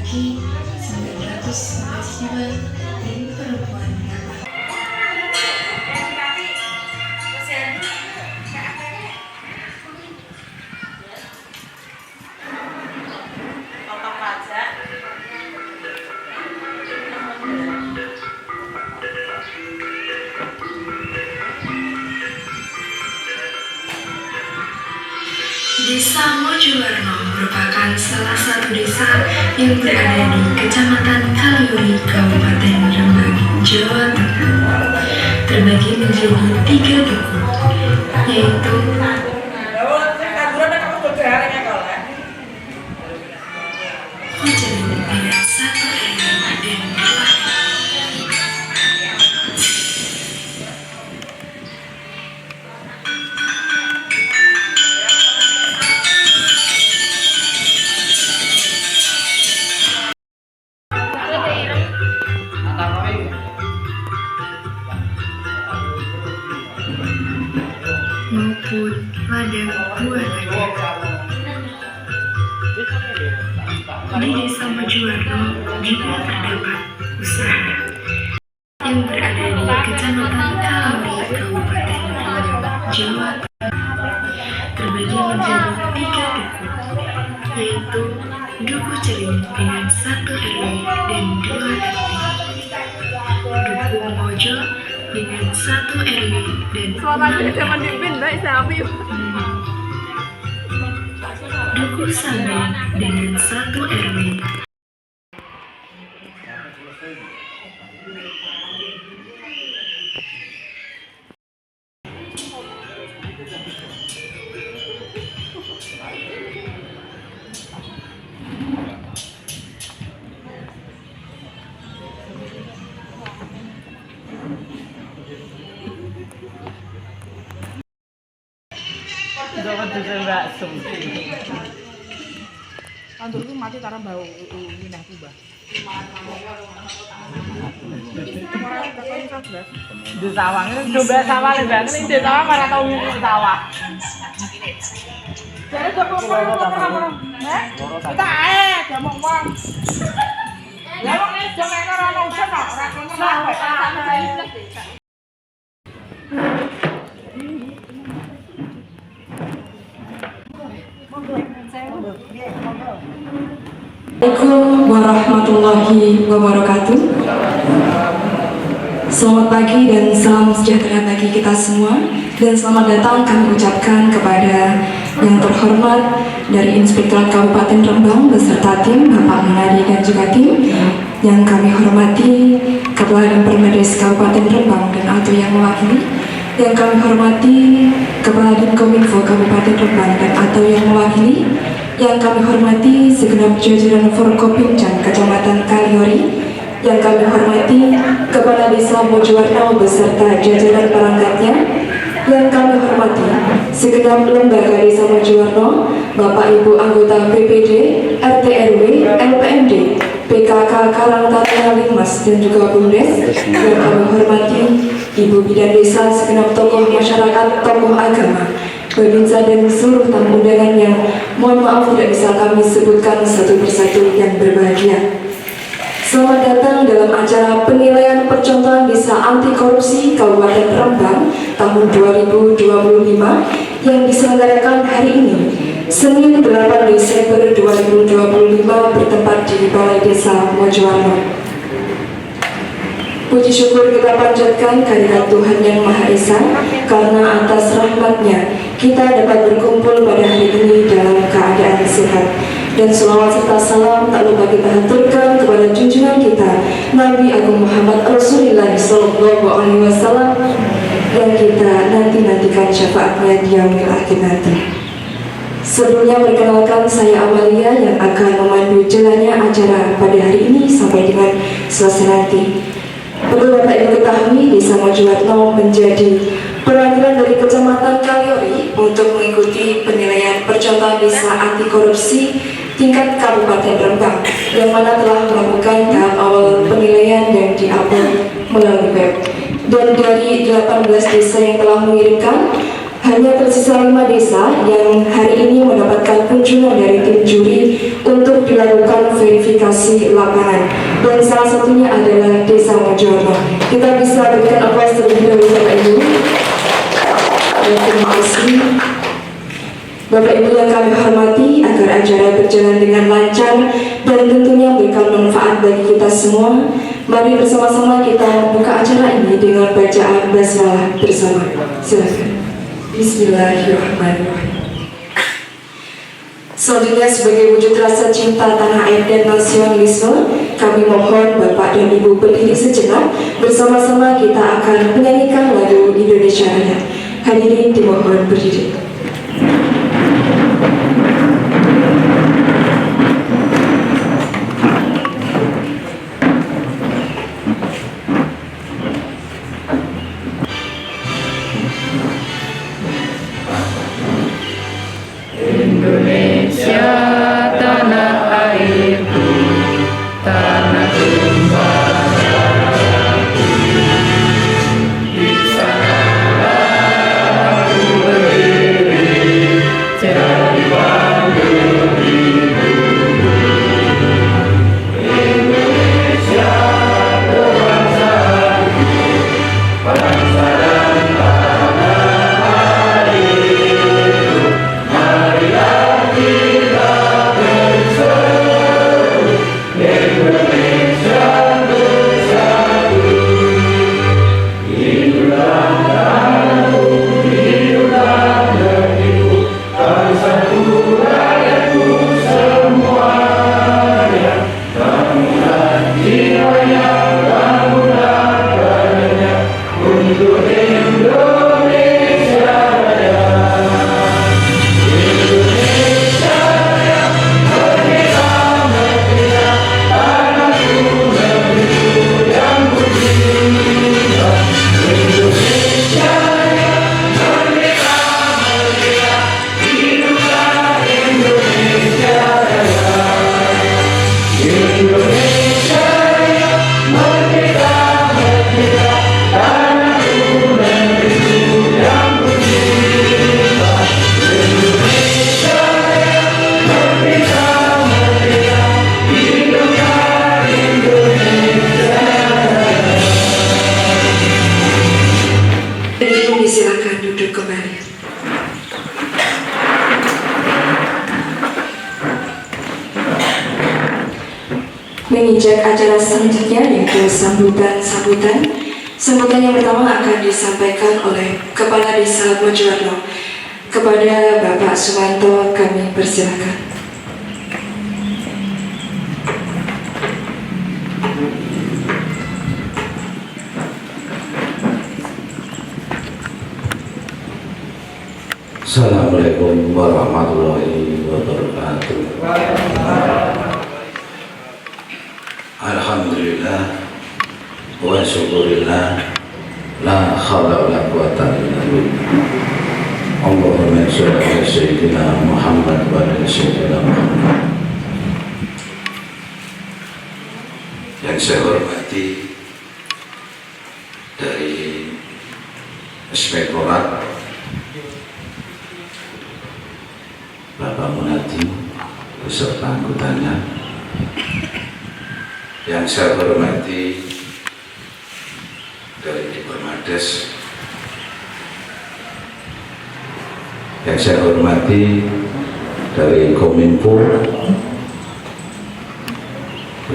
laki-laki 919 jiwa dan perempuan 8. Desa Mojowarno merupakan salah satu desa yang berada di Kecamatan Kaliuri, Kabupaten Rembang, Jawa Tengah. Terbagi menjadi 3 duku, yaitu Kojaran dengan 1 RW dan 2 maupun ladang buah naga. Di Desa Mojowarno juga terdapat usaha yang berada di Kecamatan Kaliuri, Kabupaten Rembang, Jawa Tengah. Terbagi menjadi 3 duku, yaitu Duku Celing dengan 1 RW dan 2 RT, Duku Mojo dengan 1 RW dan 6 RT, Duku Samben dengan 1 RW. Andurku mati karena bau minah kubah. Di sawah ini coba sawah lebih ini di sawah marah tahu di sawah. Jadi kita gak mau uang. Ya emang ini jangan orang usaha orang Assalamualaikum warahmatullahi wabarakatuh. Selamat pagi dan salam sejahtera bagi kita semua. Dan selamat datang kami ucapkan kepada yang terhormat dari Inspektorat Kabupaten Rembang beserta tim, Bapak Munadi dan juga tim. Yang kami hormati Kepala Dinpermedes Kabupaten Rembang dan atau yang mewakili. Yang kami hormati Kepala Dinkominfo Kabupaten Rembang dan atau yang mewakili. Yang kami hormati segenap jajaran Forkopimda Kecamatan Kaliuri, yang kami hormati Kepala Desa Mojowarno beserta jajaran perangkatnya, yang kami hormati segenap lembaga Desa Mojowarno, Bapak Ibu anggota BPD, RT RW, LPMD, PKK Karangtaruna Limas dan juga BUMDes, yang kami hormati Ibu Bidan Desa, segenap tokoh masyarakat, tokoh agama, Babinsa dan seluruh tamu undangan yang mohon maaf tidak bisa kami sebutkan satu persatu yang berbahagia. Selamat datang dalam acara penilaian percontohan Desa Anti Korupsi Kabupaten Rembang tahun 2025 yang diselenggarakan hari ini, Senin 8 Desember 2025 bertempat di Balai Desa Mojowarno. Puji syukur kita panjatkan kehadirat Tuhan Yang Maha Esa, karena atas rahmat-Nya kita dapat berkumpul pada hari ini dalam keadaan sehat. Dan selawat serta salam tak lupa kita haturkan kepada junjungan kita Nabi Agung Muhammad Rasulullah Sallallahu Alaihi Wasallam yang kita nantikan syafaatnya di yaumil akhir nanti. Sebelumnya perkenalkan, saya Amalia yang akan memandu jalannya acara pada hari ini sampai dengan selesai nanti. Perlu Bapak Ibu ketahui, Desa Mojowarno menjadi perwakilan dari Kecamatan Kaliuri untuk mengikuti penilaian percontohan Desa Anti Korupsi tingkat Kabupaten Rembang, yang mana telah melakukan tahap awal penilaian dan diupload melalui web. Dan dari 18 desa yang telah mengirimkan, hanya tersisa 5 desa yang hari ini mendapatkan kunjungan dari tim juri untuk dilakukan verifikasi rehabilitasi lapangan, dan salah satunya adalah Desa Mojokerto. Kita bisa berikan aplaus terlebih dahulu Bapak Ibu. Dan terima kasih Bapak Ibu yang kami hormati, agar acara berjalan dengan lancar dan tentunya memberikan manfaat bagi kita semua. Mari bersama-sama kita buka acara ini dengan bacaan basmalah bersama. Silakan. Bismillahirrahmanirrahim. Selanjutnya sebagai wujud rasa cinta tanah air dan nasionalisme, kami mohon Bapak dan Ibu berdiri sejenak. Bersama-sama kita akan menyanyikan lagu Indonesia Raya. Hadirin dimohon berdiri. Indonesia tanah airku, tanah tumpah darahku. Di sanalah aku berdiri, jadi bangga ibu. Indonesia kebangsaanku, bangsa dan tanah airku. Marilah kita bersatu, Indonesia bersatu. Hiduplah tanahku, hiduplah negeriku, bangsaku, rakyatku semuanya. Bangunlah jiwanya, bangunlah badannya untuk Indonesia Raya. Ibu silakan duduk kembali. Menginjak acara selanjutnya yaitu sambutan. Sambutan yang pertama akan disampaikan oleh Kepala Desa Mojokerto. Kepada Bapak Sumanto kami persilakan. Assalamualaikum warahmatullahi wabarakatuh. Alhamdulillah wa syukurillah, la khawla wa la quwata illa billah. Allahumma sholli ala sayyidina Muhammad wa ala sayyidina Muhammad. Yang saya hormati dari Inspektorat Bapak Munadi beserta anggotanya, yang saya hormati dari Dipermades, yang saya hormati dari Kominfo,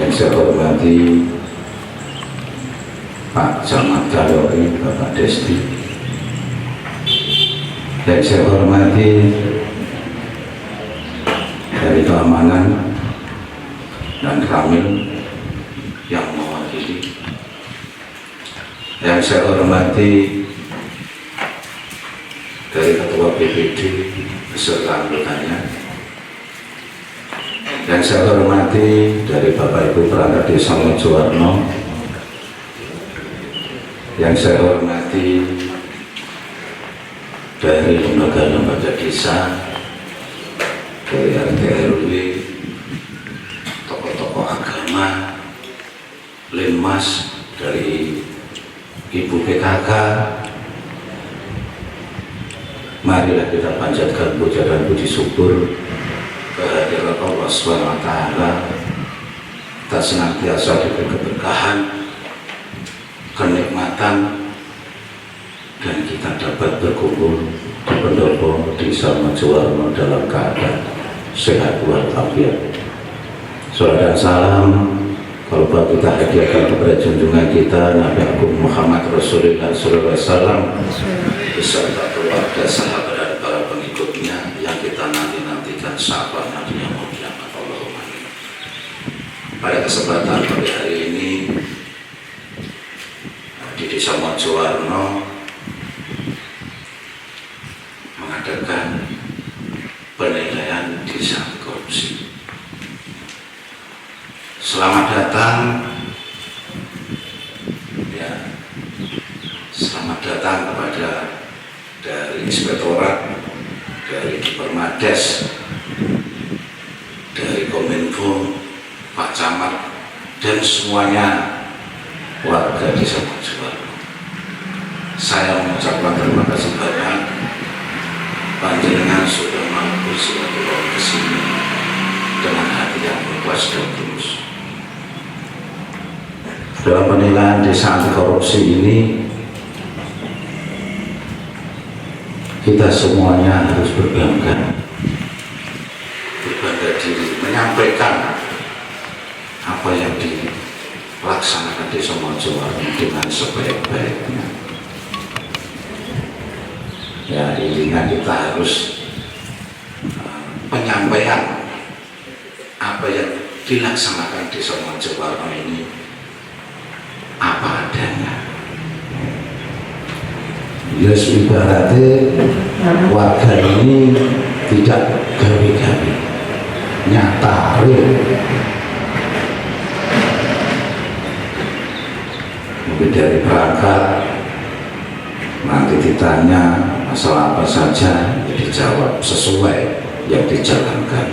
yang saya hormati Pak Camat Kalori, Bapak Desti, yang saya hormati dari keamanan dan Kamil yang mewakili, yang saya hormati dari Ketua BPD beserta anggotanya, yang saya hormati dari Bapak Ibu Perangkat Desa Mojokerto, yang saya hormati dari lembaga-lembaga desa, dari RT RW, tokoh-tokoh agama, Linmas, dari Ibu PKK. Marilah kita panjatkan puja dan puji syukur kehadirat Allah SWT kita senantiasa diberi keberkahan, kenikmatan, dan kita dapat berkumpul di pendopo Desa Mojowarno dalam keadaan sehat walafiat. Salam dan salam kalau kita hadiahkan kepada junjungan kita Nabi Agung Muhammad Rasulullah SAW beserta keluarga, sahabat dan para pengikutnya yang kita nantikan sahabat Nabi yang mulia. Allahumma amin. Pada kesempatan pada hari ini di Desa Mojowarno mengadakan penilaian desa korupsi. Selamat datang, ya, selamat datang kepada dari Inspektorat, dari Dipermades, dari Kominfo, Pak Camat, dan semuanya warga Desa Mojowarno. Saya mengucapkan terima kasih banyak. Panjenengan sudah mau bersilaturahmi ke sini dengan hati yang ikhlas dan tulus. Dalam penilaian desa anti korupsi ini, kita semuanya harus berbangga diri, menyampaikan apa yang dilaksanakan Desa Mojowarno dengan sebaik-baiknya. Ya, intinya kita harus penyampaian apa yang dilaksanakan Desa Mojowarno ini apa adanya. Ya, ibaratnya warga ini tidak gawe-gawe, nyata real. Mungkin dari perangkat nanti ditanya masalah apa saja dijawab sesuai yang dijalankan,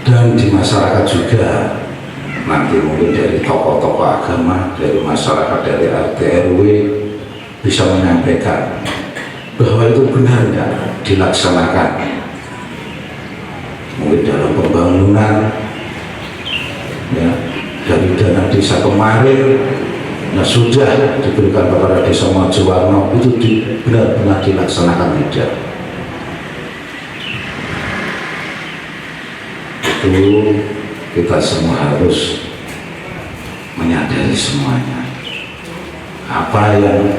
dan di masyarakat juga nanti mungkin dari tokoh-tokoh agama, dari masyarakat, dari RT RW bisa menyampaikan bahwa itu benar ya dilaksanakan, mungkin dalam pembangunan ya, dari dana desa kemarin yang sudah diberikan kepada Desa Mojowarno itu benar-benar dilaksanakan tidak. Itu kita semua harus menyadari semuanya apa yang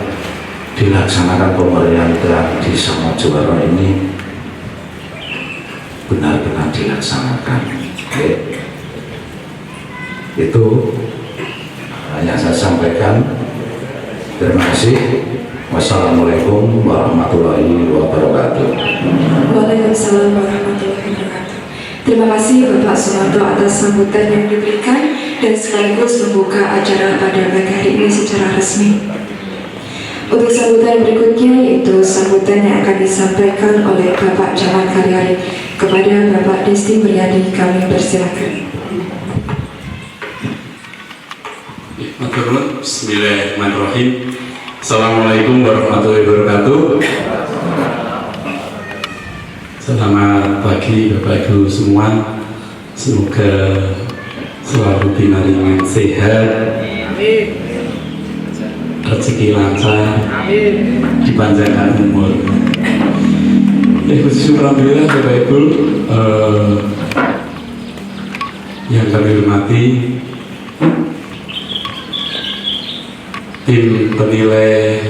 dilaksanakan pemerintah Desa Mojowarno ini benar-benar dilaksanakan. Oke. Itu yang saya sampaikan. Terima kasih. Wassalamualaikum warahmatullahi wabarakatuh. Waalaikumsalam warahmatullahi wabarakatuh. Terima kasih Bapak Sumanto atas sambutan yang diberikan dan sekaligus membuka acara pada pagi hari ini secara resmi. Untuk sambutan berikutnya yaitu sambutan yang akan disampaikan oleh Bapak Camat Karyari kepada Bapak Desti Mulyadi, kami persilakan. Bismillahirrahmanirrahim. Assalamualaikum warahmatullahi wabarakatuh. Selamat pagi Bapak Ibu semua. Semoga selalu dinaringan sehat, rezeki lancar, dipanjangkan umur. Khusus alhamdulillah Bapak Ibu yang kami hormati, tim penilai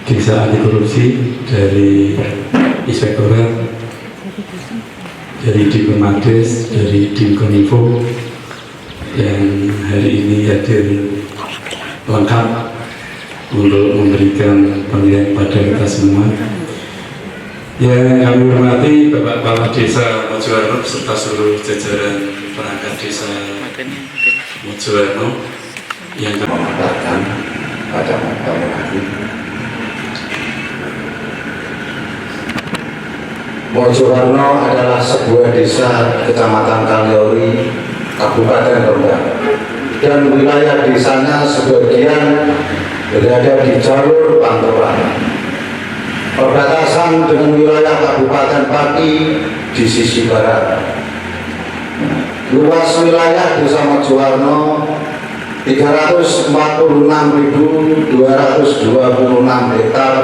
Desa Anti Korupsi dari Inspektorat, dari Dipermades, dari Kominfo, dan hari ini hadir lengkap untuk memberikan penilaian pada kita semua. Yang kami hormati Bapak Kepala Desa Mojowarno serta seluruh jajaran perangkat Desa Mojowarno yang kami Mengatakan pada kami lagi, Mojowarno adalah sebuah desa Kecamatan Kaliori, Kabupaten Rembang, dan wilayah desanya sebagian berada di jalur Pantura, perbatasan dengan wilayah Kabupaten Pati di sisi barat. Luas wilayah Desa Mojowarno 346.226 hektar.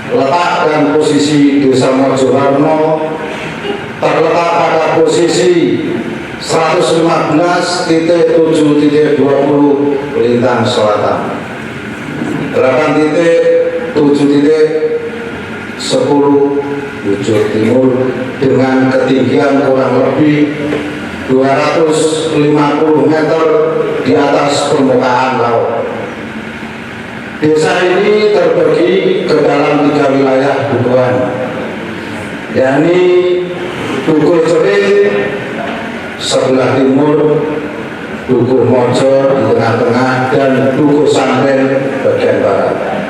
Letak dan posisi Desa Mojowarno terletak pada posisi 115.7.20 lintang selatan, 8.7.10 bujur timur dengan ketinggian kurang lebih 250 meter di atas permukaan laut. Desa ini terbagi ke dalam 3 wilayah dukuhan, yakni Dukuh Cerit sebelah timur, Dukuh Mojo di tengah-tengah, dan Dukuh Sampen bagian barat.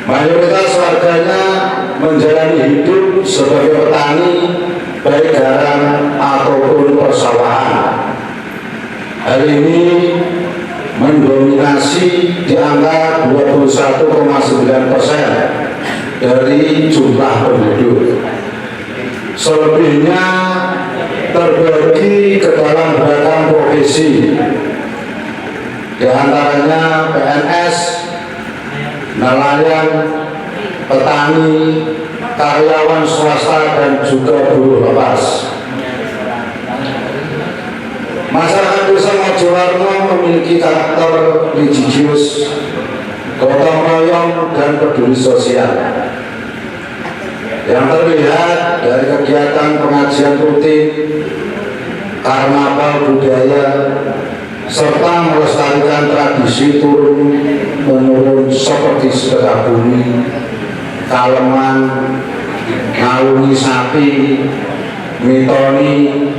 Mayoritas warganya menjalani hidup sebagai petani, baik garam ataupun persawahan. Hal ini mendominasi di angka 21,9% dari jumlah penduduk. Selebihnya terbagi ke dalam beragam profesi, di antaranya PNS, nelayan, petani, karyawan swasta, dan juga buruh lepas. Masyarakat Desa Mojowarno memiliki karakter religius, gotong royong, dan peduli sosial yang terlihat dari kegiatan pengajian rutin, karnaval budaya, serta melestarikan tradisi turun-menurun seperti sedekah bumi, kaleman, ngalungi sapi, mitoni,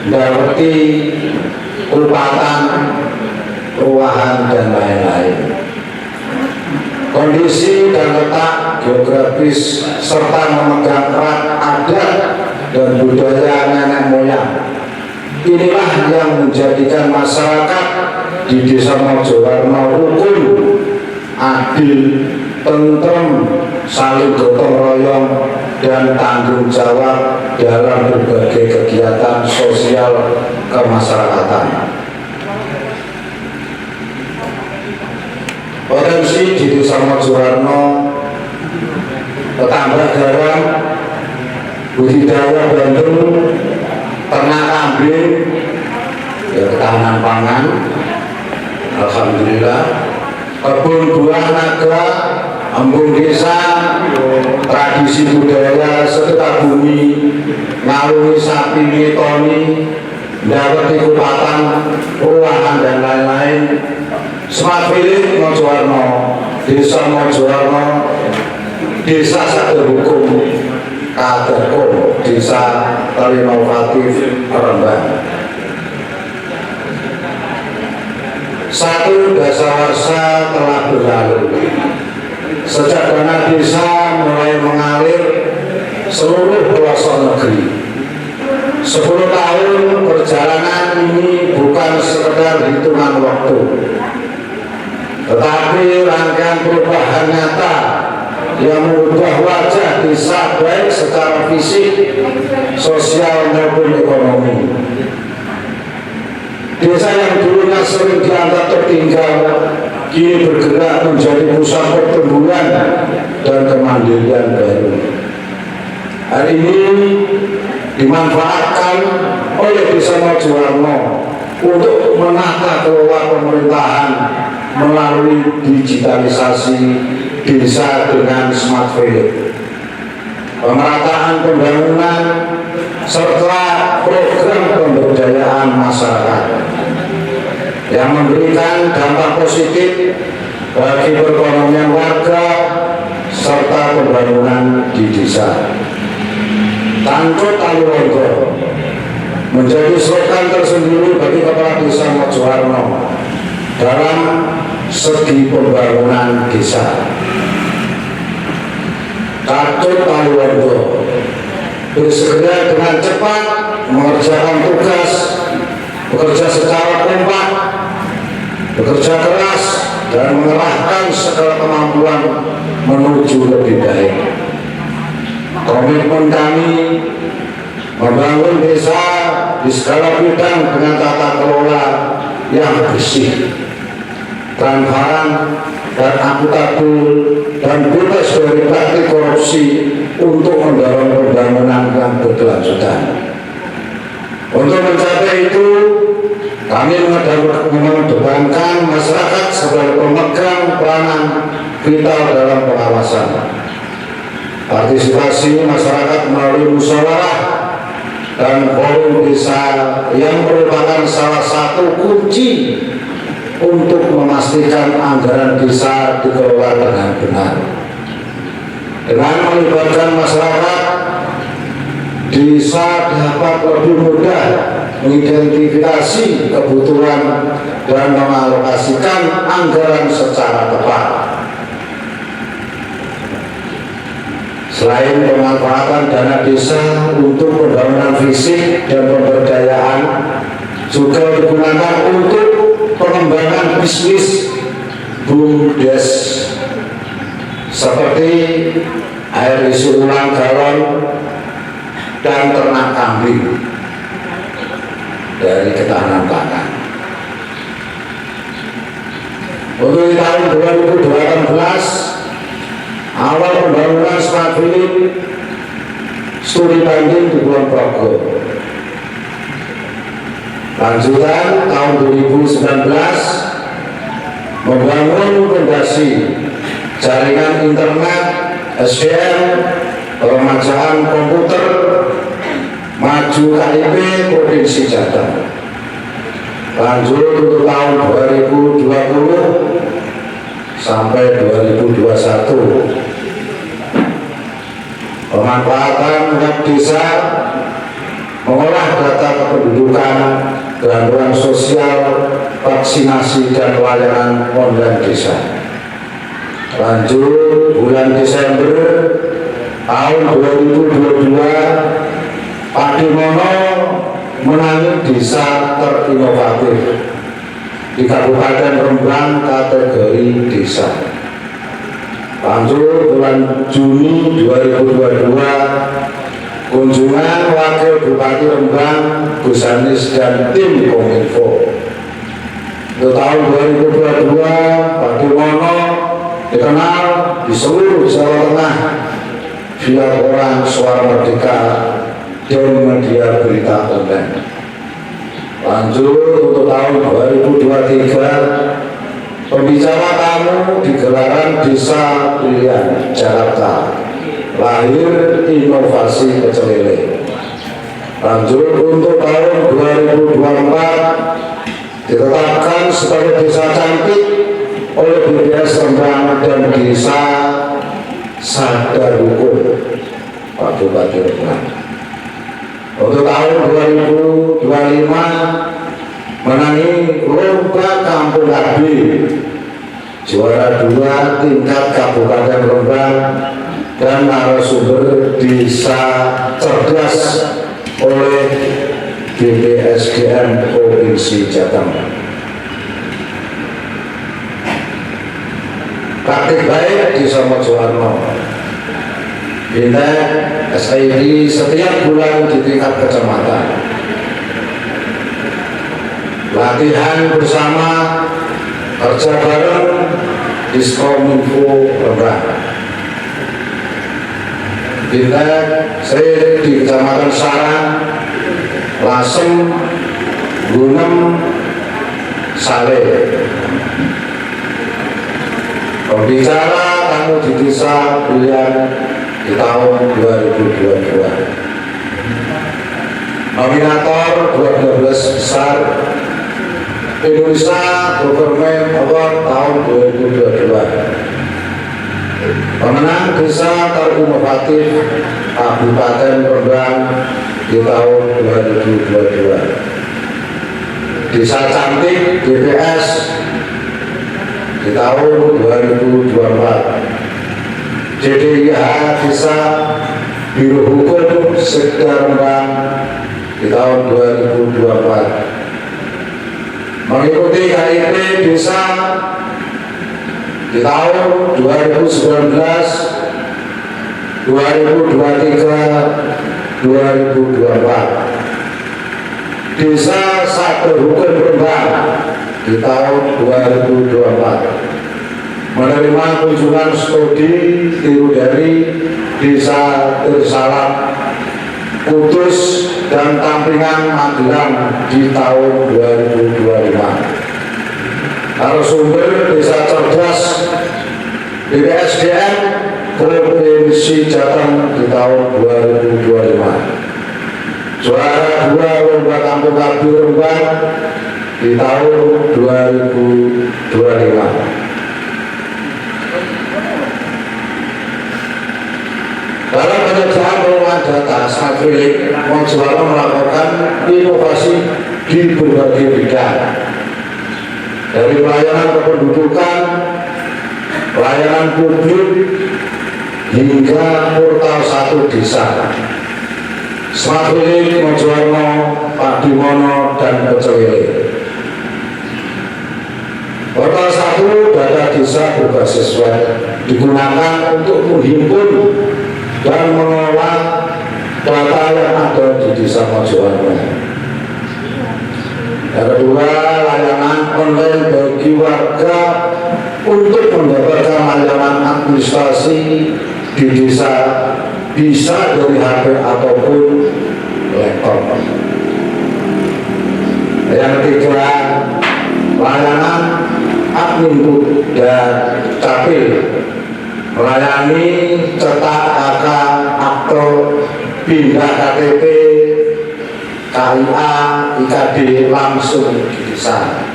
daweti, upatan, ruahan, dan lain-lain. Kondisi dan letak geografis serta memegang erat adat dan budaya nenek moyang, inilah yang menjadikan masyarakat di Desa Mojowarno rukun, adil, tentrem, saling gotong royong, dan tanggung jawab dalam berbagai kegiatan sosial kemasyarakatan. Potensi di Desa Mojowarno: petambak garam, budidaya bandeng, ternak kambing, ya, ketahanan pangan, alhamdulillah, kebun buah naga, embung desa, tradisi budaya, sedekah bumi, ngalungi sapi, mitoni, daweti, kupatan, ruahan, dan lain-lain. Smart Village Mojowarno, Desa Mojowarno, Desa Sadar Hukum Kaderkom, Desa Terinovatif Rembang. 1 dasawarsa telah berlalu sejak dana desa mulai mengalir seluruh pelosok negeri. 10 tahun perjalanan ini bukan sekedar hitungan waktu, tetapi rangkaian perubahan nyata yang mengubah wajah desa baik secara fisik, sosial, maupun ekonomi. Desa yang dulunya sering dianggap tertinggal kini bergerak menjadi pusat pertumbuhan dan kemandirian baru. Hari ini dimanfaatkan oleh Desa Mojowarno untuk menata kelola pemerintahan melalui digitalisasi desa dengan Smart Village, pemerataan pembangunan, serta program pemberdayaan masyarakat yang memberikan dampak positif bagi perekonomian warga serta pembangunan di desa. Tangkut Talurogo menjadi slogan tersendiri bagi Kepala Desa Mojowarno dalam segi pembangunan desa. Tangkut Talurogo bersegera dengan cepat mengerjakan tugas, bekerja secara kompak, bekerja keras, dan mengerahkan segala kemampuan menuju lebih baik. Komitmen kami membangun desa di segala bidang dengan tata kelola yang bersih, transparan, dan akuntabel, dan bebas dari praktik korupsi untuk mendorong pembangunan yang berkelanjutan. Untuk mencapai itu, kami mengedepankan masyarakat sebagai pemegang peranan vital dalam pengawasan. Partisipasi masyarakat melalui musyawarah dan forum desa yang merupakan salah satu kunci untuk memastikan anggaran desa dikelola dengan benar. Dengan melibatkan masyarakat, desa dapat lebih mudah mengidentifikasi kebutuhan dan mengalokasikan anggaran secara tepat. Selain pemanfaatan dana desa untuk pembangunan fisik dan pemberdayaan, juga digunakan untuk pengembangan bisnis BUMDes seperti air isi ulang galon dan ternak kambing dari ketahanan pangan. Untuk di tahun 2018, awal pembangunan Smart Village studi banding di Kulon Progo. Lanjutan tahun 2019 membangun fondasi jaringan internet, SDM, peremajaan komputer, maju KIP Provinsi Jateng. Lanjut untuk tahun 2020 sampai 2021, pemanfaatan web desa, mengolah data kependudukan, bantuan sosial, vaksinasi, dan pelayanan online desa. Lanjut bulan Desember tahun 2022, Padimono menangani desa terinovatif di Kabupaten Rembang kategori desa. Lanjut bulan Juni 2022, kunjungan Wakil Bupati Rembang, Gus Anies dan tim Kominfo. Untuk tahun 2022, Padimono dikenal di seluruh Jawa Tengah via koran Suara Merdeka dan media berita online. Lanjut untuk tahun 2023, pembicara tamu di gelaran Desa Pilihan Jakarta, lahir inovasi pecel lele. Lanjut untuk tahun 2024, ditetapkan sebagai desa cantik oleh BPS Rembang dan desa sadar hukum Pak Bupati Rembang. Untuk tahun 2025 menangi lomba kampung AB juara 2 tingkat Kabupaten Rembang dan narasumber desa cerdas oleh BPSDM Provinsi Jateng. Praktik baik di Somojoarno, Bintang SID setiap bulan di tingkat kecamatan. Latihan bersama, kerja bareng di Kominfo Rembang. Bintang sering di Kecamatan Sarang, Lasem, Gunem, Sale. Pembicara tamu di desa pilihan di tahun 2022. Nominator 12 besar Indonesia Government Award tahun 2022. Pemenang desa terinovatif Kabupaten Rembang di tahun 2022. Desa cantik DPS di tahun 2024. JDIH Desa Biro Hukum Sekda Rembang di tahun 2024. Mengikuti KIP Desa di tahun 2019, 2023, 2024. Desa Satu Rukun Rembang di tahun 2024 menerima kunjungan studi tiru dari Desa Tersalam Kudus dan Tampingan Magelang di tahun 2025. Narasumber Desa Cerdas BPSDM Provinsi Jateng di tahun 2025. Juara 2 Lomba Kampung Kabu Rembang di tahun 2025. Dalam penyediaan pengelolaan data satelit, Mojowarno melakukan inovasi di berbagai bidang, dari pelayanan kependudukan, pelayanan publik, hingga portal satu desa. Smart Village Mojowarno, Padimono, dan Pecewele. Portal satu data desa berbasis web digunakan untuk menghimpun dan mengelola data yang ada di desa Mojowarno. Yang kedua, layanan online bagi warga untuk mendapatkan layanan administrasi di desa, bisa dari HP ataupun laptop. Yang ketiga, layanan admin dan capil, melayani cetak KK, akte, pindah KTP, KIA, IKD langsung di desa.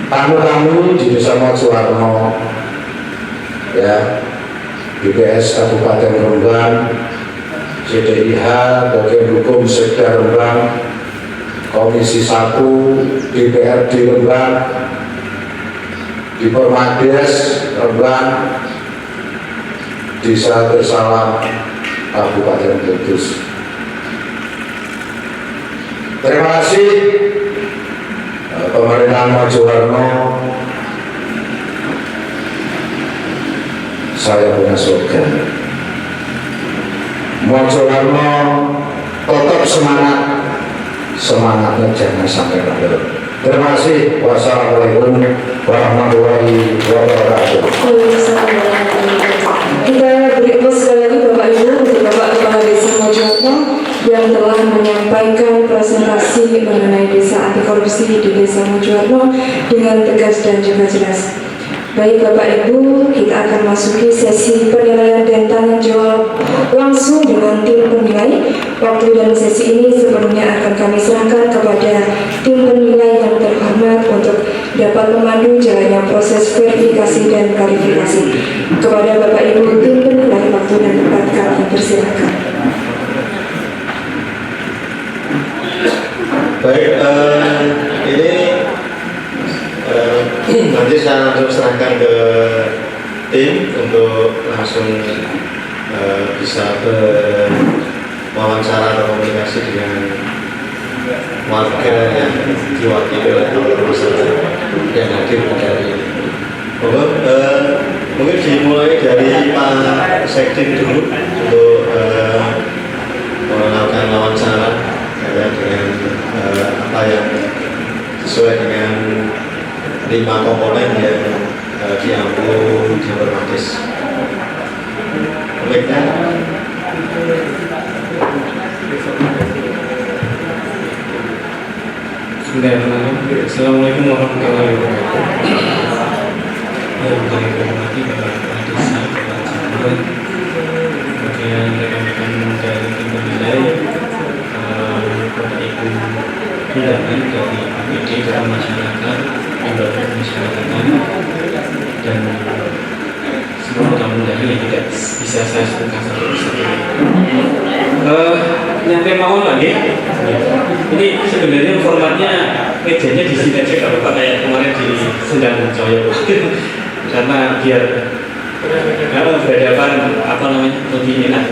Tamu-tamu di Desa Mojowarno, ya, BPS Kabupaten Rembang, CDIH, Bagian Hukum Sekda Rembang, Komisi 1 DPRD Rembang, Dipermades Rembang, Desa Tersalam Kabupaten Kudus. Terima kasih pemerintahan Mojowarno. Saya punya slogan, Mojowarno tetap semangat, semangatnya jangan sampai kendor. Terima kasih. Wassalamualaikum warahmatullahi wabarakatuh. Kita beri aplaus sekali lagi Bapak Ibu untuk Bapak Kepala Desa Mojowarno yang telah menyampaikan presentasi mengenai desa anti korupsi di Desa Mojowarno dengan tegas dan juga jelas. Baik Bapak Ibu, kita akan masuki sesi penilaian dan tanya jawab langsung dengan tim penilai. Waktu dalam sesi ini sepenuhnya akan kami serahkan kepada tim penilai yang terhormat untuk dapat memandu jalannya proses verifikasi dan klarifikasi. Kepada Bapak Ibu tim penilai, waktu dan tempat kami persilakan. Baik, ini nanti saya langsung serahkan ke tim untuk langsung bisa berwawancara atau komunikasi dengan warga yang diwakili oleh masyarakat yang hadir pada hari ini. Mungkin dimulai dari Pak Sekdim dulu untuk melakukan wawancara dengan apa yang sesuai dengan 5 komponen yang diambil di Permades. Baiknya. Assalamualaikum warahmatullahi wabarakatuh. Yang kami hormati Bapak Kepala Desa, Bapak Camat, kemudian rekan-rekan dari tim penilai, Bapak Ibu undangan dari APD dari masyarakat, lembaga masyarakatan, dan semua tamu undangan yang tidak bisa saya sebutkan satu persatu. Nyampe mau lagi. Ini sebenarnya formatnya mejanya di sini aja kalau Pak kayak kemarin di Sendang Jaya, karena biar kalau berhadapan apa namanya lebih enak,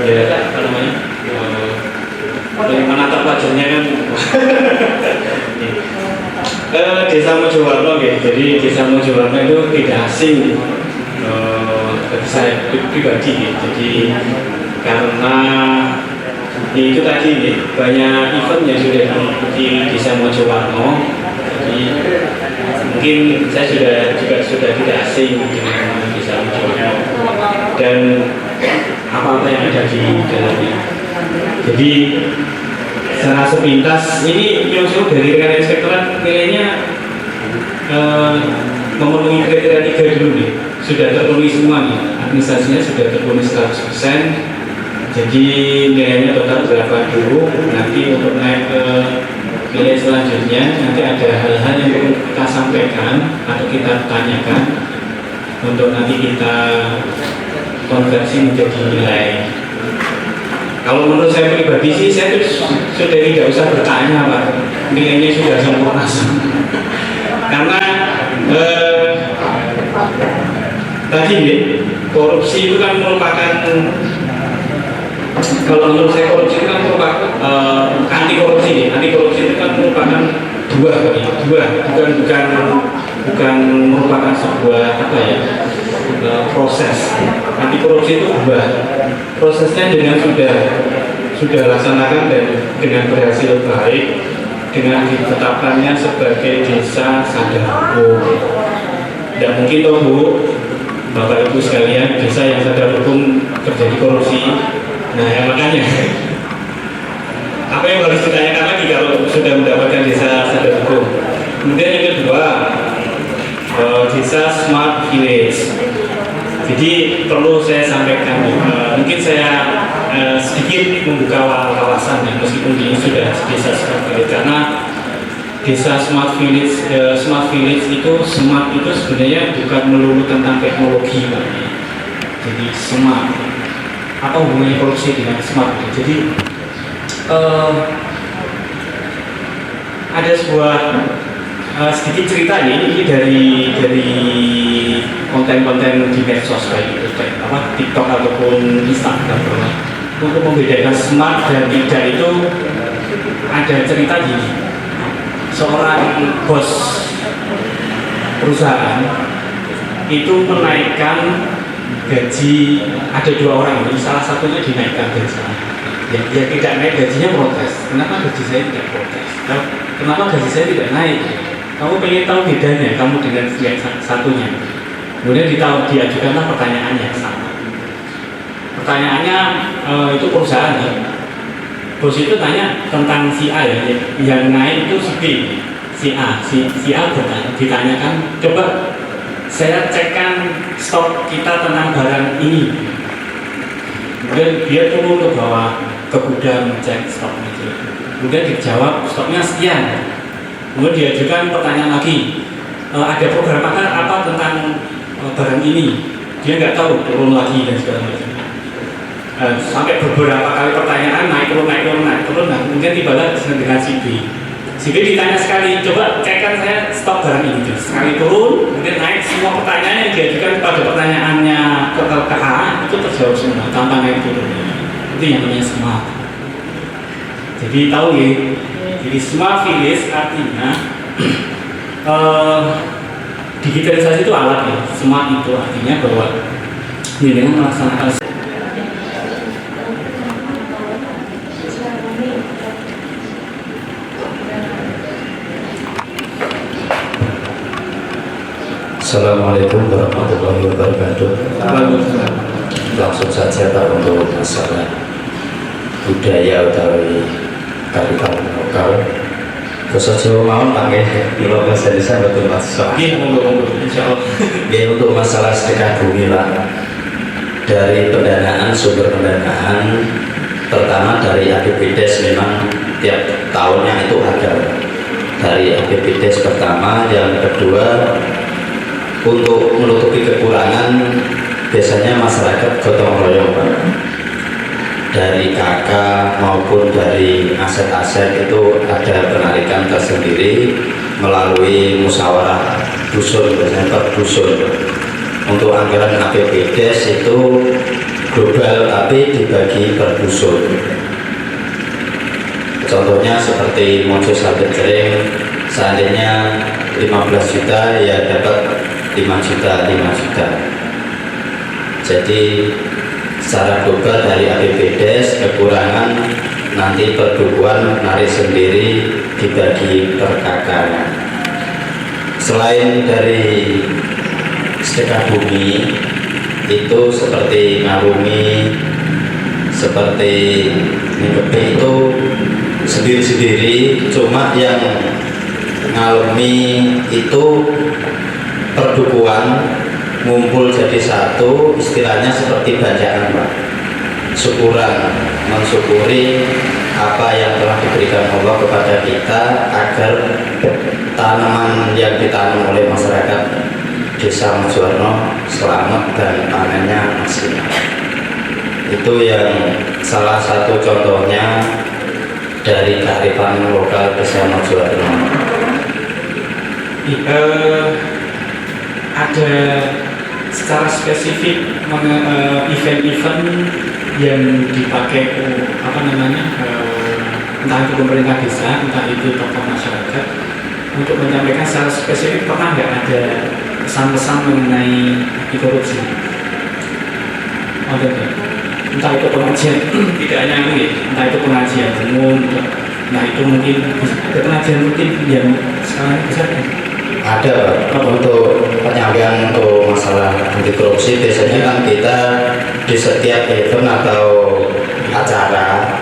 ya apa namanya lebih menatap wajahnya kan. Desa Mojowarno, jadi Desa Mojowarno itu tidak asing bagi saya pribadi. Jadi karena itu tadi banyak event yang sudah diikuti di Desa Mojowarno, jadi mungkin saya sudah tidak asing dengan Desa Mojowarno dan apa-apa yang ada di dalamnya. Jadi secara sepintas ini Yosuf dari rekan inspektorat nilainya memenuhi kriteria 3 dulu nih, sudah terpenuhi semua nih, administrasinya sudah terpenuhi 100%. Jadi nilainya total berapa dulu, nanti untuk naik ke nilai selanjutnya nanti ada hal-hal yang perlu kita sampaikan atau kita tanyakan untuk nanti kita konversi menjadi nilai. Kalau menurut saya pribadi sih, saya sudah tidak usah bertanya Pak, nilainya sudah sempurna karena tadi korupsi itu kan merupakan, kalau menurut saya korupsi itu kan merupakan anti korupsi itu kan merupakan bukan merupakan sebuah proses. Anti korupsi itu prosesnya dengan sudah laksanakan dan dengan berhasil baik, dengan ditetapkannya sebagai desa sadar hukum. Tidak mungkin toh Bu, Bapak Ibu sekalian, desa yang sadar hukum terjadi korupsi. Nah, ya makanya apa yang harus ditanyakan lagi kalau sudah mendapatkan desa sadar hukum. Kemudian yang kedua, desa smart village. Jadi perlu saya sampaikan, mungkin saya sedikit membuka wawasan ya, meskipun ini sudah desa smart village, karena desa smart village itu smart itu sebenarnya bukan melulu tentang teknologi Pak. Jadi smart, apa hubungannya korupsi dengan smart? Jadi ada sebuah sedikit cerita ini dari konten-konten di medsos kayak TikTok ataupun Instagram. Untuk membedakan smart dan tidak itu ada cerita gini. Seorang bos perusahaan itu menaikkan gaji, ada 2 orang ini, salah satunya dinaikkan gajinya. Yang tidak naik gajinya protes. Kenapa gaji saya tidak protes? Kenapa gaji saya tidak naik? Kamu pengen tahu bedanya kamu dengan yang satunya. Kemudian diajukanlah pertanyaan yang sama. Pertanyaannya itu perusahaan ya. Bos itu tanya tentang si A ya, yang naik itu si B, si A ditanyakan, coba saya cekkan stok kita tentang barang ini. Kemudian dia turun ke bawah ke gudang cek stoknya. Kemudian dijawab stoknya sekian. Kemudian diajukan pertanyaan lagi, ada program apa tentang barang ini? Dia nggak tahu, turun lagi dan segala macam. Sampai beberapa kali pertanyaan naik turun. Nah, kemudian tibalah dengan si B. Si B ditanya sekali, coba cekkan saya stok barang ini. Sekali turun, kemudian naik, semua pertanyaan yang diajukan pada pertanyaannya ke A itu terjawab semua tanpa naik turun. Itu yang namanya smart. Jadi tahu ya, jadi smart village artinya digitalisasi itu alat ya. Smart itu artinya bahwa dengan melaksanakan. Assalamualaikum warahmatullahi wabarakatuh. Langsung saja Pak, untuk masalah budaya dari kaum lokal. Khusus Jawa Mawon pakai kilo bahasa desa betul Mas. Untuk masalah sedekah bumi lah, dari pendanaan, sumber pendanaan pertama dari APBDes, memang tiap tahunnya itu ada dari APBDes pertama. Yang kedua, untuk menutupi kekurangan biasanya masyarakat gotong royong Pak, dari KK maupun dari aset-aset itu ada penarikan tersendiri melalui musyawarah dusun, biasanya per dusun. Untuk anggaran APBDes itu global tapi dibagi per dusun. Contohnya seperti Mojo Sabit Kering, seandainya 15 juta ya dapat 5 juta. Jadi secara global dari APBDes kekurangan nanti perdukuhan narik sendiri dibagi per kakak. Selain dari sedekah bumi itu seperti ngarungi, seperti ngepe itu sendiri-sendiri, cuma yang ngalami itu perdukuhan ngumpul jadi satu, istilahnya seperti banjakan Pak, syukuran, mensyukuri apa yang telah diberikan Allah kepada kita agar tanaman yang ditanam oleh masyarakat Desa Mojowarno selamat dan panennya maksimal. Itu yang salah satu contohnya dari kearifan lokal Desa Mojowarno. Ada secara spesifik event-event yang dipakai entah itu pemerintah desa, entah itu tokoh masyarakat untuk menyampaikan secara spesifik, pernah nggak ada pesan-pesan mengenai anti korupsi? Ada nggak? Entah itu pengajian, tidak hanya ini, entah itu pengajian umum, nah itu mungkin ada pengajian rutin yang sekarang besar kan? Ada Pak, untuk penyampaian untuk masalah anti korupsi biasanya kan kita di setiap event atau acara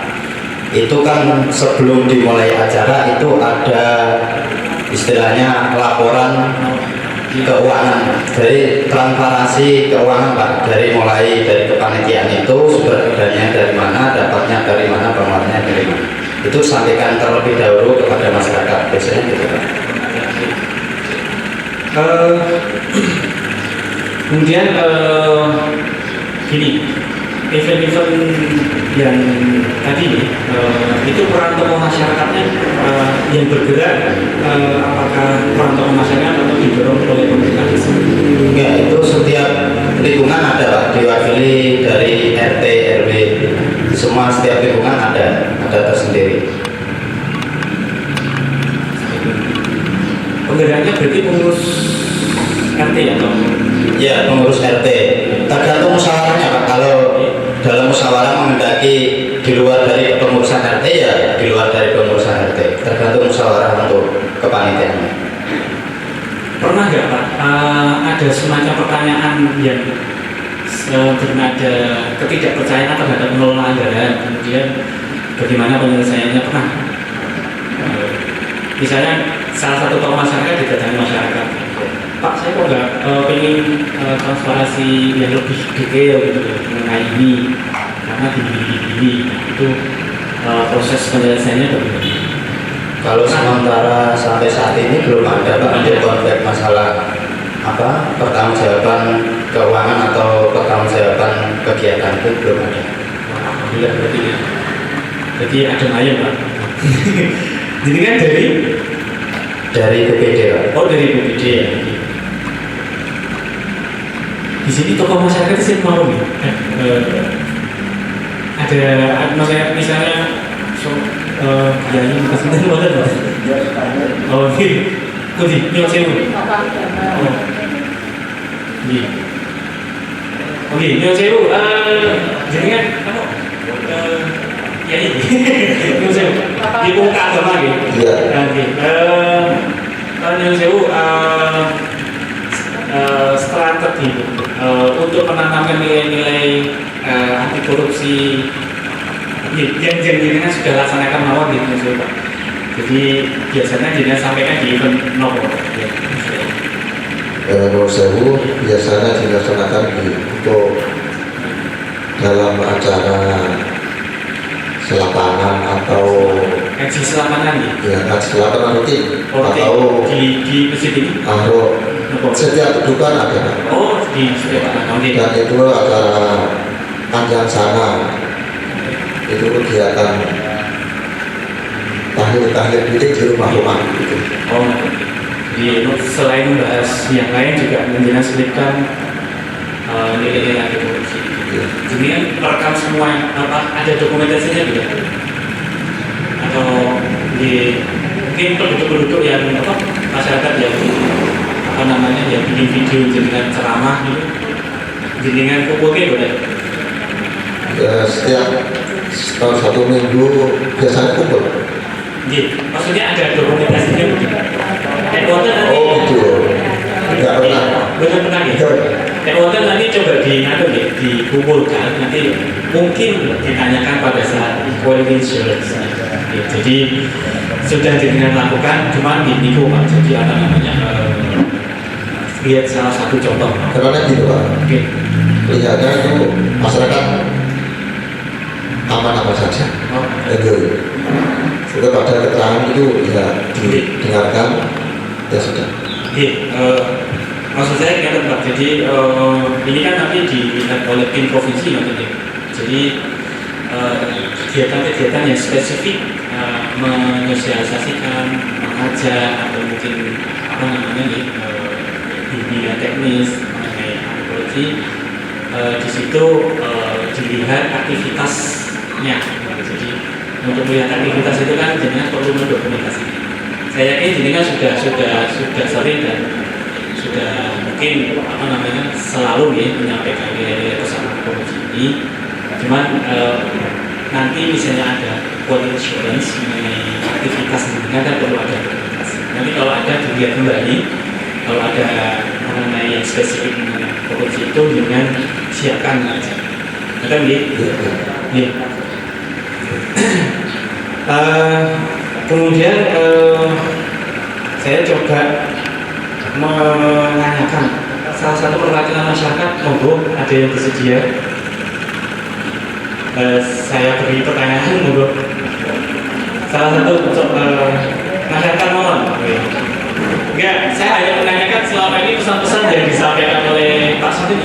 itu kan sebelum dimulai acara itu ada istilahnya laporan keuangan, dari transparansi keuangan Pak, dari mulai dari kepanitiaan itu sumber dananya dari mana, dapatnya dari mana, pengeluarannya dari mana, itu sampaikan terlebih dahulu kepada masyarakat biasanya gitu Pak. Kemudian gini, event-event yang tadi itu peran tokoh masyarakatnya yang bergerak, apakah peran tokoh masyarakat atau didorong oleh pemerintah desa? Ya, itu setiap lingkungan ada Pak, diwakili dari RT, RW, semua setiap lingkungan ada tersendiri. Penggeraknya berarti pengurus RT atau? Ya, pengurus RT. Tergantung musyawarahnya Pak. Kalau dalam musyawarah menghendaki di luar dari pengurusan RT, ya di luar dari pengurusan RT. Tergantung musyawarah untuk kepanitiaannya. Pernah nggak Pak ada semacam pertanyaan yang bernada ketidakpercayaan terhadap pengelolaan anggaran, kemudian bagaimana penyelesaiannya? Pernah? Misalnya salah satu tokoh masyarakat didatangi masyarakat, Pak saya kok nggak pengen transparansi yang lebih detail gitu mengenai ini karena gini itu proses penyelesaiannya bagaimana? Kalau sementara sampai saat ini belum ada Pak untuk konflik masalah pertanggungjawaban keuangan atau pertanggungjawaban kegiatan itu belum ada. Alhamdulillah berarti ada mayat Pak. Jadi kan dari BPD Pak. Oh dari BPD ya. Di sini tokoh masyarakat sih mau nih. Ada misalnya ya ini kesempatan banget Pak. Oh ini nyok sewu. Oke, nyok sewu. Jadi kan kamu ya ini nyok sewu. Di muka agama gitu. Iya. Oke. Nyok sewu. Setelah tadi untuk menanamkan nilai-nilai anti korupsi yang jenengan sudah laksanakan mawon gitu Pak. Jadi biasanya jenengan sampaikan di event nopo. Menurut saya biasanya dilaksanakan untuk dalam acara selapangan atau ngaji selapangan ya ngaji selapangan rutin atau di masjid ini. Setiap kedudukan ada. Oh di setiap dan itu acara panjang sana itu kegiatan tahlil meeting di rumah-rumah gitu. Oh selain membahas yang lain juga menjelaskan selipkan nilai-nilai anti korupsi. Jadi kan merekam semua ada dokumentasinya juga atau di mungkin penduduk-penduduk yang masyarakat yang yang bikin video dengan ceramah gitu jenengan kumpulke boleh. Ya, setiap satu minggu biasanya kumpul. Nggih, maksudnya ada dokumentasinya mungkin. Wonten nanti. Oh gitu. Enggak pernah. Belum pernah ya. Wonten nanti coba dikumpulkan, nanti mungkin ditanyakan pada saat quality assurance. Ya, jadi sudah jenengan lakukan, cuma ini Pak. Jadi apa namanya? Lihat salah satu contoh. Karena gitu Pak. Oke. Lihatnya itu masyarakat aman-aman saja. Oh. Enjoy. Sudah pada keterangan itu ya didengarkan, ya sudah. Oke, maksud saya ingat Pak, jadi ini kan nanti dilihat oleh tim provinsi nanti. Jadi kegiatan-kegiatan yang spesifik menyosialisasikan, mengajak atau mungkin apa namanya nih bimbingan teknis mengenai korupsi, di situ dilihat aktivitasnya. Jadi untuk melihat aktivitas itu kan jenengan perlu mendokumentasikan. Saya yakin jenengan sudah sering dan sudah mungkin apa namanya selalu ya menyampaikan pesan korupsi ini. Cuman nanti misalnya ada quality assurance mengenai aktivitas jenengan kan perlu ada dokumentasi. Nanti kalau ada dilihat kembali, kalau ada mengenai yang spesifik mengenai korupsi itu jenengan siapkan aja. Betul ya? Iya. Kemudian saya coba menanyakan salah satu perwakilan masyarakat, monggo ada yang bersedia. Saya beri pertanyaan, monggo. Salah satu masyarakat mohon. Enggak, saya hanya menanyakan selama ini pesan-pesan yang disampaikan oleh Pak Sudin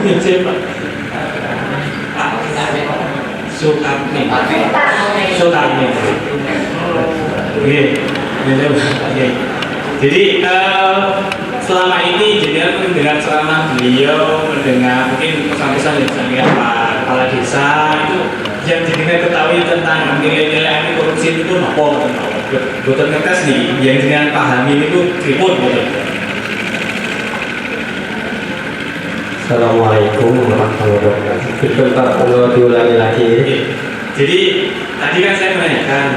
yang siapa? Sukarni. Jadi selama ini jenengan mendengar ceramah beliau, mendengar mungkin pesan-pesan yang disampaikan Pak Kepala Desa itu yang jenengan ketahui tentang nilai-nilai anti korupsi itu apa? Betul ngetes nih, yang jenengan pahami itu kriput gitu. Assalamualaikum warahmatullahi wabarakatuh. Sebentar perlu diulangi lagi. Jadi tadi kan saya menanyakan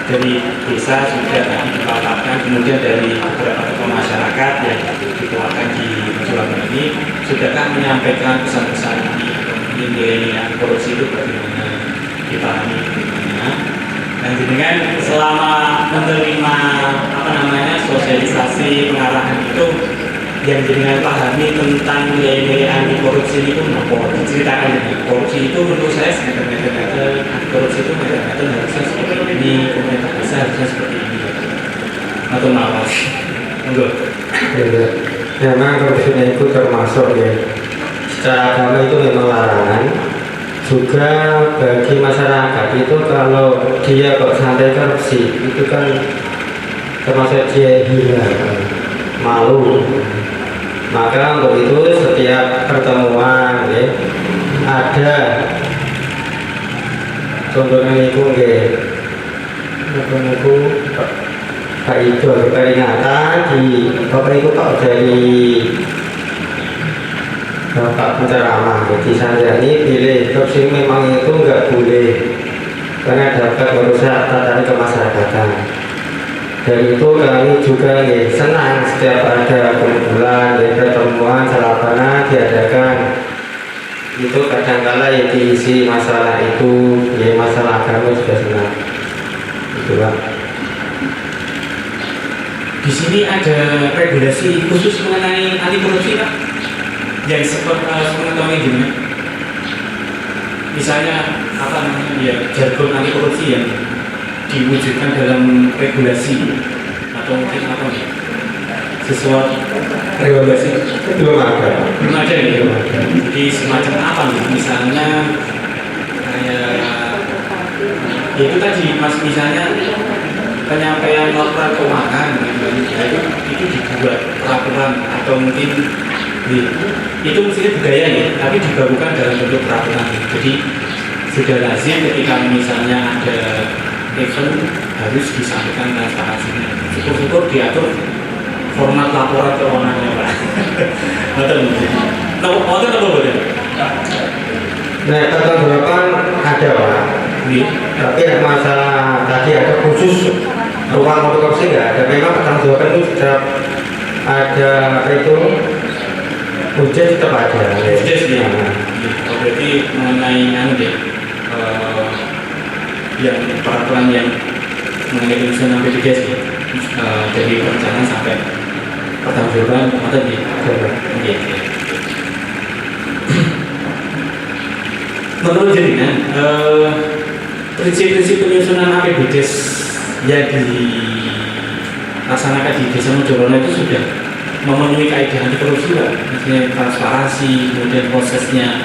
dari desa sudah ditetapkan, kemudian dari beberapa tokoh masyarakat yang dikeluarkan di Jawa ini sudahkah menyampaikan pesan-pesan ini nilai korupsi itu bagaimana dipahami bagaimana, dan dengan selama menerima apa namanya sosialisasi pengarahan itu yang jenengan pahami tentang nilai-nilai anti korupsi itu apa? Diceritakan ini. Korupsi itu menurut saya meter-meter, anti korupsi itu meter-meter harusnya seperti ini, pemerintah desa harusnya seperti ini. Atau mawas? Enggak. Memang korupsi itu termasuk ya. Secara agama itu memang larangan. Juga bagi masyarakat itu kalau dia kok santai korupsi itu kan termasuk dia hilang, malu. Maka untuk itu setiap pertemuan ya, ada contohnya itu Pak Ido peringatan di Bapak itu Pak dari Bapak penceramah. Jadi saya ini pilih korupsi memang itu nggak boleh karena dapat merusak tatanan kemasyarakatan. Dan itu kami juga senang setiap ada kumpulan, pertemuan, salapana diadakan. Itu kadang-kala yang diisi masalah itu, masalah agama juga senang. Itu Pak. Di sini ada regulasi khusus mengenai anti korupsi Pak? Yang sepengetahuan gimana? Misalnya apa namanya ya jargon anti korupsi yang diwujudkan dalam regulasi atau mungkin apa nih sesuatu regulasi Belum ada ya. Jadi semacam apa nih misalnya kayak ya itu tadi mas misalnya penyampaian laporan keuangan itu dibuat peraturan atau mungkin itu mestinya budaya ya tapi dibarukan dalam bentuk peraturan. Jadi sudah lazim ketika misalnya ada event harus disampaikan transparansinya. Syukur-syukur diatur format laporan keuangannya Pak. Betul. Waktu apa boleh? Nah, tanggal 8 ada Pak. Tapi masalah tadi ada khusus ruang fotokopi nggak ada. Memang tanggal 8 itu sudah ada itu ujian tetap ada. Ujian ya. Berarti mengenai yang peraturan yang mengenai penyusunan BPJS dari perencanaan sampai pertanggungjawaban atau di menurut jenengan prinsip-prinsip penyusunan APBDes yang dilaksanakan di Desa Mojorono itu sudah memenuhi kaidah anti korupsi Pak, misalnya transparansi, kemudian prosesnya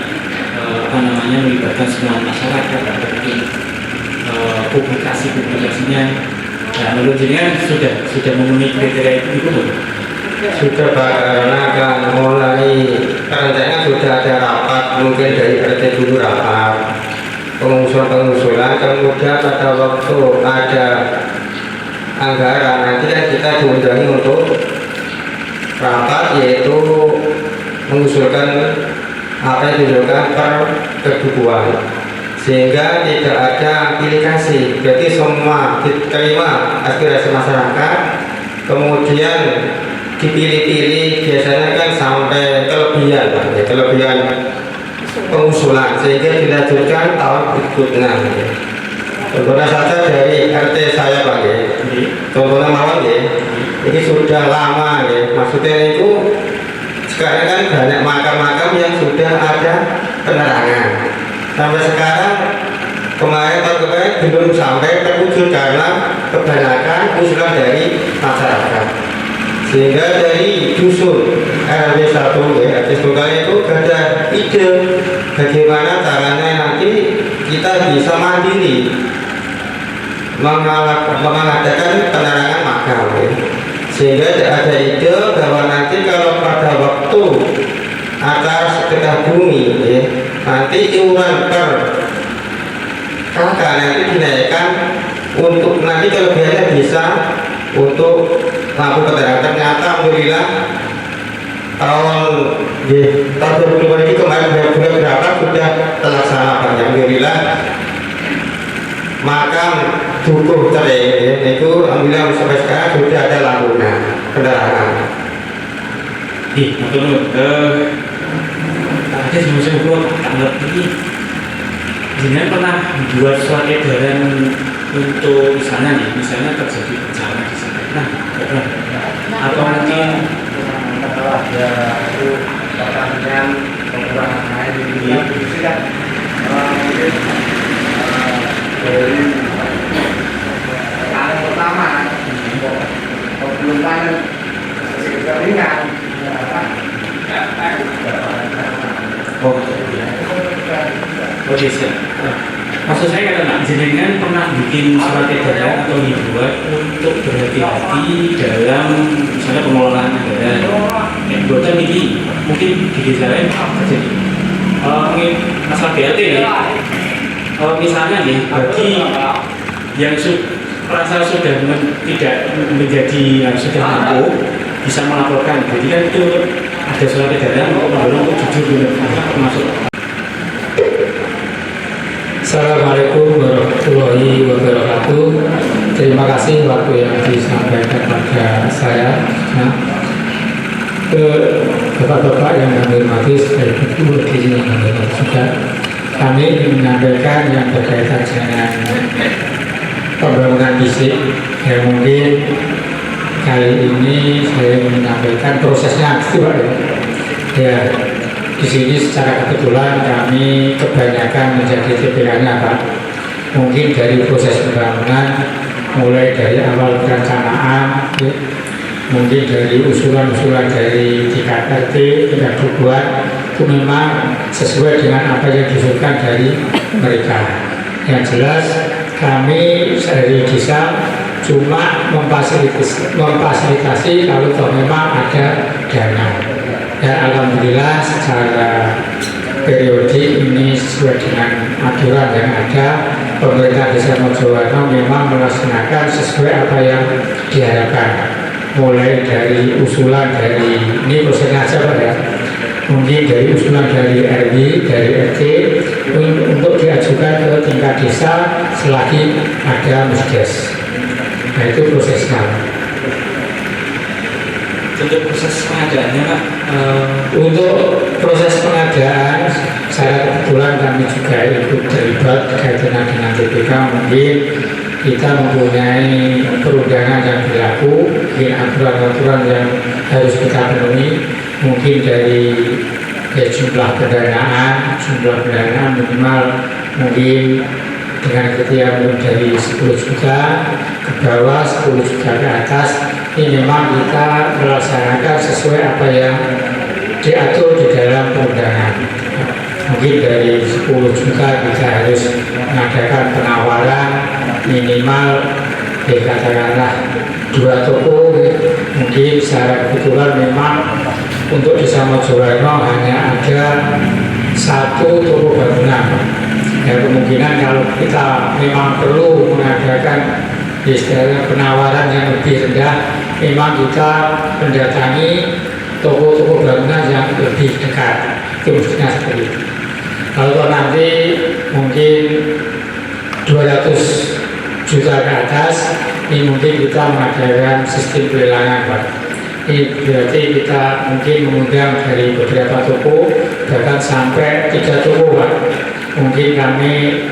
melibatkan semua masyarakat atau mungkin publikasinya. Nah, menurut jenengan sudah memenuhi kriteria itu belum? Sudah Pak, karena kan mulai rencananya sudah ada rapat, mungkin dari RT dulu rapat pengusulan, kemudian pada waktu ada anggaran nanti kan kita diundangi untuk rapat, yaitu mengusulkan apa yang diusulkan per kebutuhan, sehingga tidak ada pilih kasih, berarti semua diterima aspirasi masyarakat, kemudian dipilih-pilih, biasanya kan sampai kelebihan pengusulan, sehingga dilanjutkan tahun berikutnya. Contohnya saja dari RT saya Pak, contohnya mawon ini sudah lama maksudnya itu sekarang kan banyak makam-makam yang sudah ada penerangan, sampai sekarang tahun kemarin belum sampai terwujud karena kebanyakan usulan dari masyarakat, sehingga dari dusun RW 1 RT Tunggal itu ada ide bagaimana caranya nanti kita bisa mandiri mengadakan penerangan makam, sehingga ada ide bahwa nanti kalau pada waktu acara sedekah bumi nanti iuran per kakak nanti dinaikkan untuk nanti kelebihannya bisa untuk lampu penerangan. Ternyata alhamdulillah tahun 2020 ini kemarin bulan berapa sudah terlaksana Pak, alhamdulillah. Makam Dukuh Cerai itu alhamdulillah sampai sekarang sudah ada lampunya penerangan. Betul. Ada sebelum tanggal ini, jenengan pernah membuat surat edaran untuk misalnya terjadi bencana di sana. Nah, atau mungkin ada itu pertanian pengurangan air di itu kan mungkin dari panen pertama belum panen keringan. Maksud saya kata jenengan pernah bikin surat edaran atau dibuat untuk berhati-hati dalam misalnya pengelolaan anggaran. Buatan ini mungkin di desa lain terjadi. Mungkin masalah BLT misalnya bagi yang merasa sudah tidak menjadi sudah mampu bisa melaporkan. Jadi kan itu ada surat edaran untuk mendorong untuk jujur termasuk. Assalamualaikum warahmatullahi wabarakatuh. Terima kasih waktu yang disampaikan pada saya. Ke bapak-bapak yang kami hormati, sekaligus ibu yang kami hormati juga, kami ingin menyampaikan yang berkaitan dengan pembangunan fisik yang mungkin kali ini saya menyampaikan prosesnya gitu Pak ya. Di sini secara kebetulan kami kebanyakan menjadi TPK-nya Pak. Mungkin dari proses pembangunan mulai dari awal perencanaan, mungkin dari usulan-usulan dari tingkat RT, tingkat dukuhan itu memang sesuai dengan apa yang diusulkan dari mereka. Yang jelas kami dari desa cuma memfasilitasi kalau memang ada dana. Dan alhamdulillah secara periodik ini sesuai dengan aturan yang ada, pemerintah Desa Mojorono memang melaksanakan sesuai apa yang diharapkan, mulai dari usulan dari ini prosesnya aja Pak ya, mungkin dari usulan dari RW, dari RT untuk diajukan ke tingkat desa selagi ada musdes. Nah itu prosesnya. Untuk proses pengadaannya Pak, Untuk proses pengadaan, secara kebetulan kami juga ikut terlibat kaitan dengan TPK. Mungkin kita mempunyai perundangan yang berlaku, mungkin aturan-aturan yang harus kita penuhi, mungkin dari jumlah pendanaan minimal mungkin dengan kriteria mulai dari 10 juta ke bawah, 10 juta ke atas. Ini memang kita melaksanakan sesuai apa yang diatur di dalam perundangan. Mungkin dari 10 juta kita harus mengadakan penawaran minimal katakanlah 2 toko. Mungkin secara kebetulan memang untuk Desa Mojowarno hanya ada 1 toko bangunan. Ya, kemungkinan kalau kita memang perlu mengadakan istilahnya penawaran yang lebih rendah, memang kita mendatangi toko-toko bangunan yang lebih dekat. Itu mestinya seperti itu. Kalau nanti mungkin 200 juta ke atas, ini mungkin kita mengadakan sistem pelelangan Pak. Ini berarti kita mungkin mengundang dari beberapa toko, bahkan sampai 3 toko Pak. Mungkin kami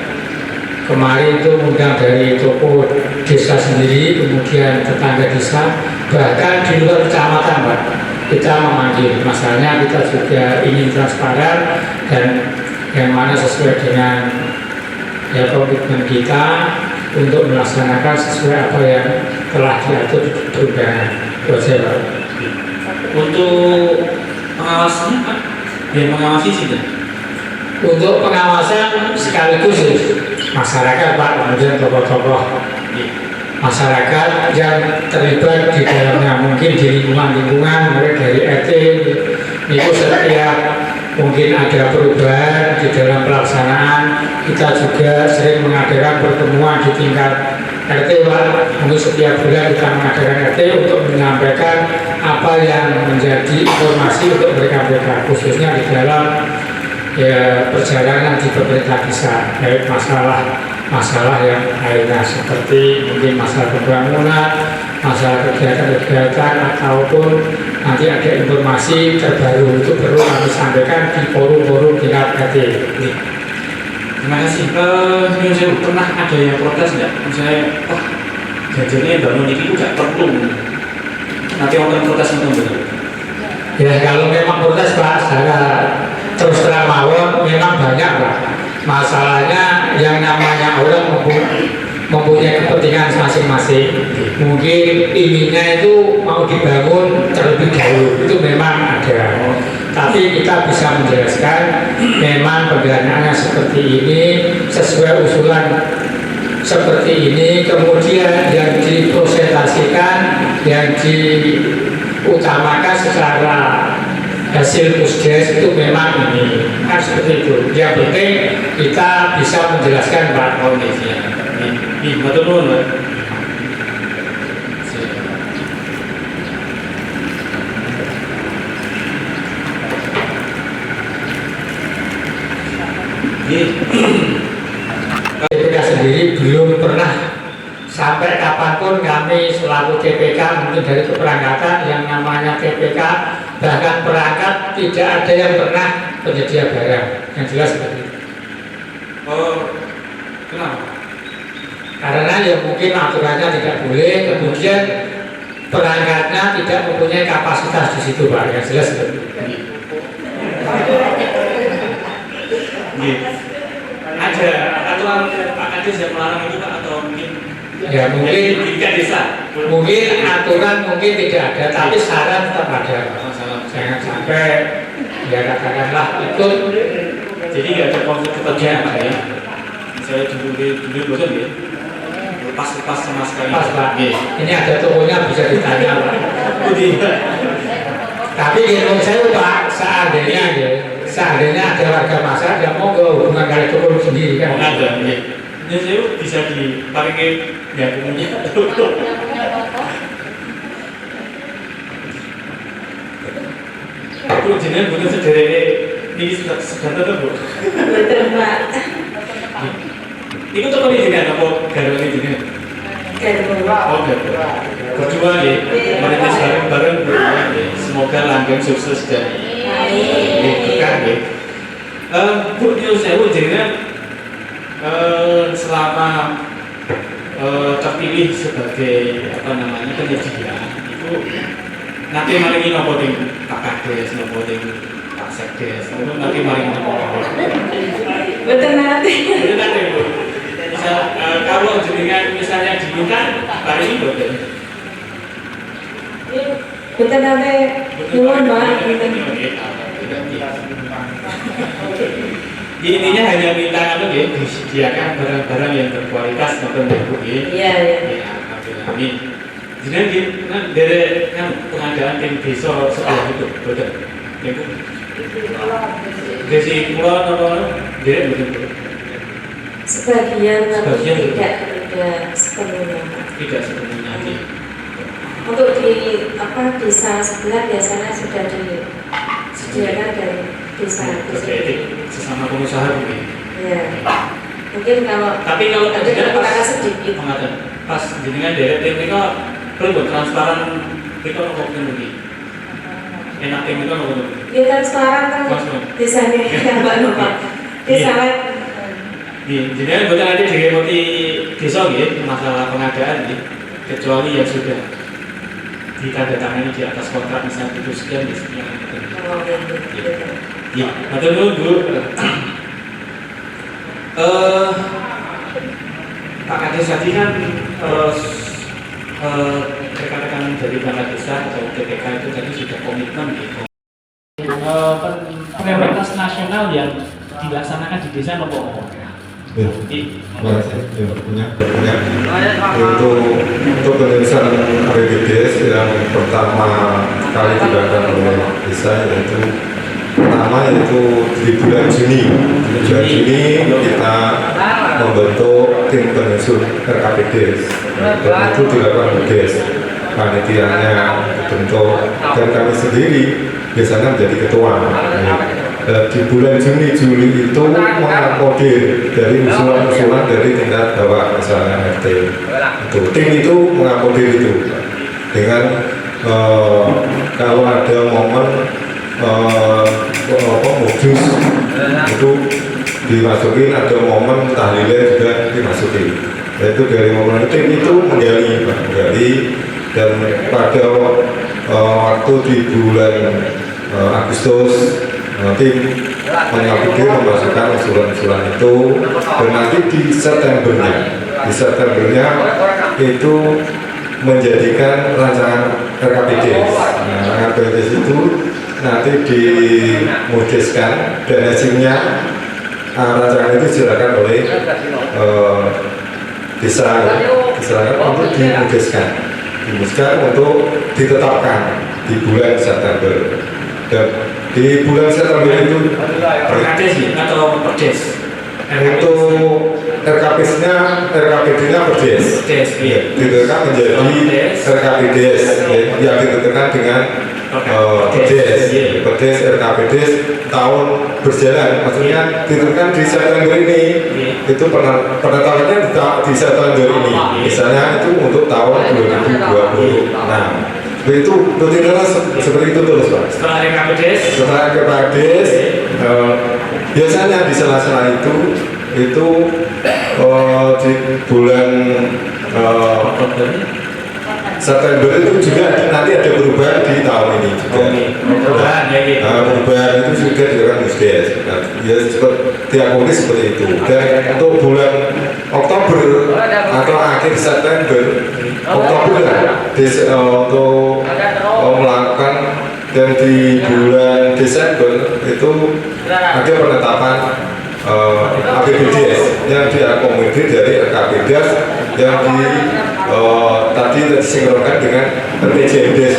kemarin itu mengundang dari toko desa sendiri, kemudian tetangga desa, bahkan di luar kecamatan Pak. Kita memanggil, masalahnya kita juga ingin transparan dan yang mana sesuai dengan ya komitmen kita untuk melaksanakan sesuai apa yang telah diatur di perundangan. untuk pengawasnya Pak, yang mengawasi tidak? Untuk pengawasan sekaligus masyarakat Pak, kemudian tokoh-tokoh masyarakat yang terlibat di dalamnya, mungkin di lingkungan mulai dari RT itu setiap mungkin ada perubahan di dalam pelaksanaan. Kita juga sering mengadakan pertemuan di tingkat RT Pak, mungkin setiap bulan kita mengadakan RT untuk menyampaikan apa yang menjadi informasi untuk mereka khususnya di dalam ya perjalanan di pemerintah desa, baik masalah yang lainnya seperti mungkin masalah pembangunan, masalah kegiatan ataupun nanti ada informasi terbaru itu perlu kami sampaikan di forum-forum tingkat RT. Terima kasih. Saya pernah ada yang protes nggak? Misalnya, jajannya bangun ini nggak perlu. Nanti orang protes betul. Ya kalau memang protes Pak, saya terus terang mawon memang banyak Pak. Masalahnya yang namanya orang mempunyai kepentingan masing-masing. Mungkin inginnya itu mau dibangun terlebih dahulu, itu memang ada. Tapi kita bisa menjelaskan memang pendanaannya seperti ini, sesuai usulan seperti ini, kemudian yang dipresentasikan, yang diutamakan secara hasil musdes itu memang ini kan seperti itu. Yang penting kita bisa menjelaskan Pak. Betul Pak. TPK sendiri belum pernah sampai kapanpun kami selaku TPK mungkin dari keberangkatan yang namanya TPK bahkan perangkat tidak ada yang pernah penyedia barang yang jelas seperti itu. Oh, kenapa? Karena ya mungkin aturannya tidak boleh, kemudian perangkatnya tidak mempunyai kapasitas di situ Pak, yang jelas seperti itu. Ada aturan Pak Kades yang melarang itu Pak atau mungkin ya mungkin tingkat desa? Mungkin aturan mungkin tidak ada, tapi saran tetap ada. Jangan sampai ya katakanlah ikut. Jadi nggak ada konflik kepentingan Pak ya? Saya dulu bosan ya. Pas sama sekali. Pas Pak. Ini ada tokonya bisa ditanya Pak. Tapi menurut saya Pak, seandainya ada warga masyarakat yang mau ke hubungan kali toko sendiri kan? Ada. Ini saya bisa dipakai nggak punya. Bu jenengan bukan sederek ini sudah tetap Bu. Betul Pak. Itu coba nih jenengan apa garwan ini jenengan? Oh garwan. Berdua ya, merintis bareng-bareng berdua ya. Semoga langgeng sukses dan berkah ya. Bu Nyusewu jenengan selama terpilih sebagai apa namanya penyedia itu nanti maringi nopo ting Pak Kades, nopo ting Pak Sekdes, itu nanti maringi nopo. Betul nanti. Betul nanti Bu. Misal kalau jenengan misalnya diminta paringi betul. Betul nanti. Nuwun Pak. Intinya hanya minta anu ya disediakan barang-barang yang berkualitas maupun bagus ya. Iya iya. Amin. Jadi dari kan pengadaan tim desa sekolah itu betul. Ya Bu. Desi pulau atau dari betul. Sebagian tapi Sebagian. tidak sepenuhnya. Tidak sepenuhnya. Untuk di desa sebelah biasanya sudah disediakan dari desa. Sesama pengusaha mungkin. Ya. Mungkin tapi kalau ada jenengan kekurangan sedikit. pas jenengan dari tim itu perlu transparan itu nopo mungkin. Enak tim itu nopo mungkin. Ya transparan kan desanya yang Pak. Desa jenengan betul aja direpoti desa gitu masalah pengadaan gitu. Kecuali yang sudah ditandatangani di atas kontrak misalnya itu sekian di sekian. Ya, betul dulu. Pak Kades tadi kan rekan-rekan dari Bangka Desa atau PPK itu tadi sudah komitmen gitu. Prioritas nasional yang dilaksanakan di desa nopo. Ya, terima kasih. Ya, punya untuk penyelesaian RDDS yang pertama kali dilakukan oleh desa yaitu di bulan Juni. Bulan Juni kita membentuk tim penyusun RKPDes dan itu dilakukan di DES. Panitianya dibentuk dan kami sendiri biasanya menjadi ketua. Di bulan Juni Juli itu mengakomodir dari usulan-usulan dari tingkat bawah misalnya RT. Tim itu mengakomodir itu dengan kalau ada momen modus itu dimasukin, ada momen tahlilnya juga dimasukin. Yaitu dari momen tim itu menggali dan pada waktu di bulan Agustus tim mengakomodir memasukkan usulan-usulan itu dan nanti di Septembernya itu menjadikan rancangan RKPDes. RKPDes itu nanti dimudeskan dan hasilnya rancangan itu diserahkan oleh desa untuk dimudeskan untuk ditetapkan di bulan September. Dan di bulan September itu Perkades atau Perdes? Untuk RKPD-nya Perdes, ditentukan menjadi RKPDes yang ditentukan dengan Perdes RKPDes tahun berjalan, maksudnya ditentukan di September ini. Itu penetapannya di September ini, misalnya itu untuk tahun 2020. Nah, itu rutinnya seperti itu terus Pak. Setelah RKPDes biasanya di sela-sela itu di bulan September itu juga nanti ada perubahan di tahun ini juga. Perubahan itu juga dilakukan Musdes. Ya diakui seperti itu. Dan untuk bulan Oktober atau akhir September, Oktober untuk melakukan, dan di bulan Desember itu ada penetapan APBDes yang diakomodir dari RKPDes yang tadi disinkronkan dengan RPJMDes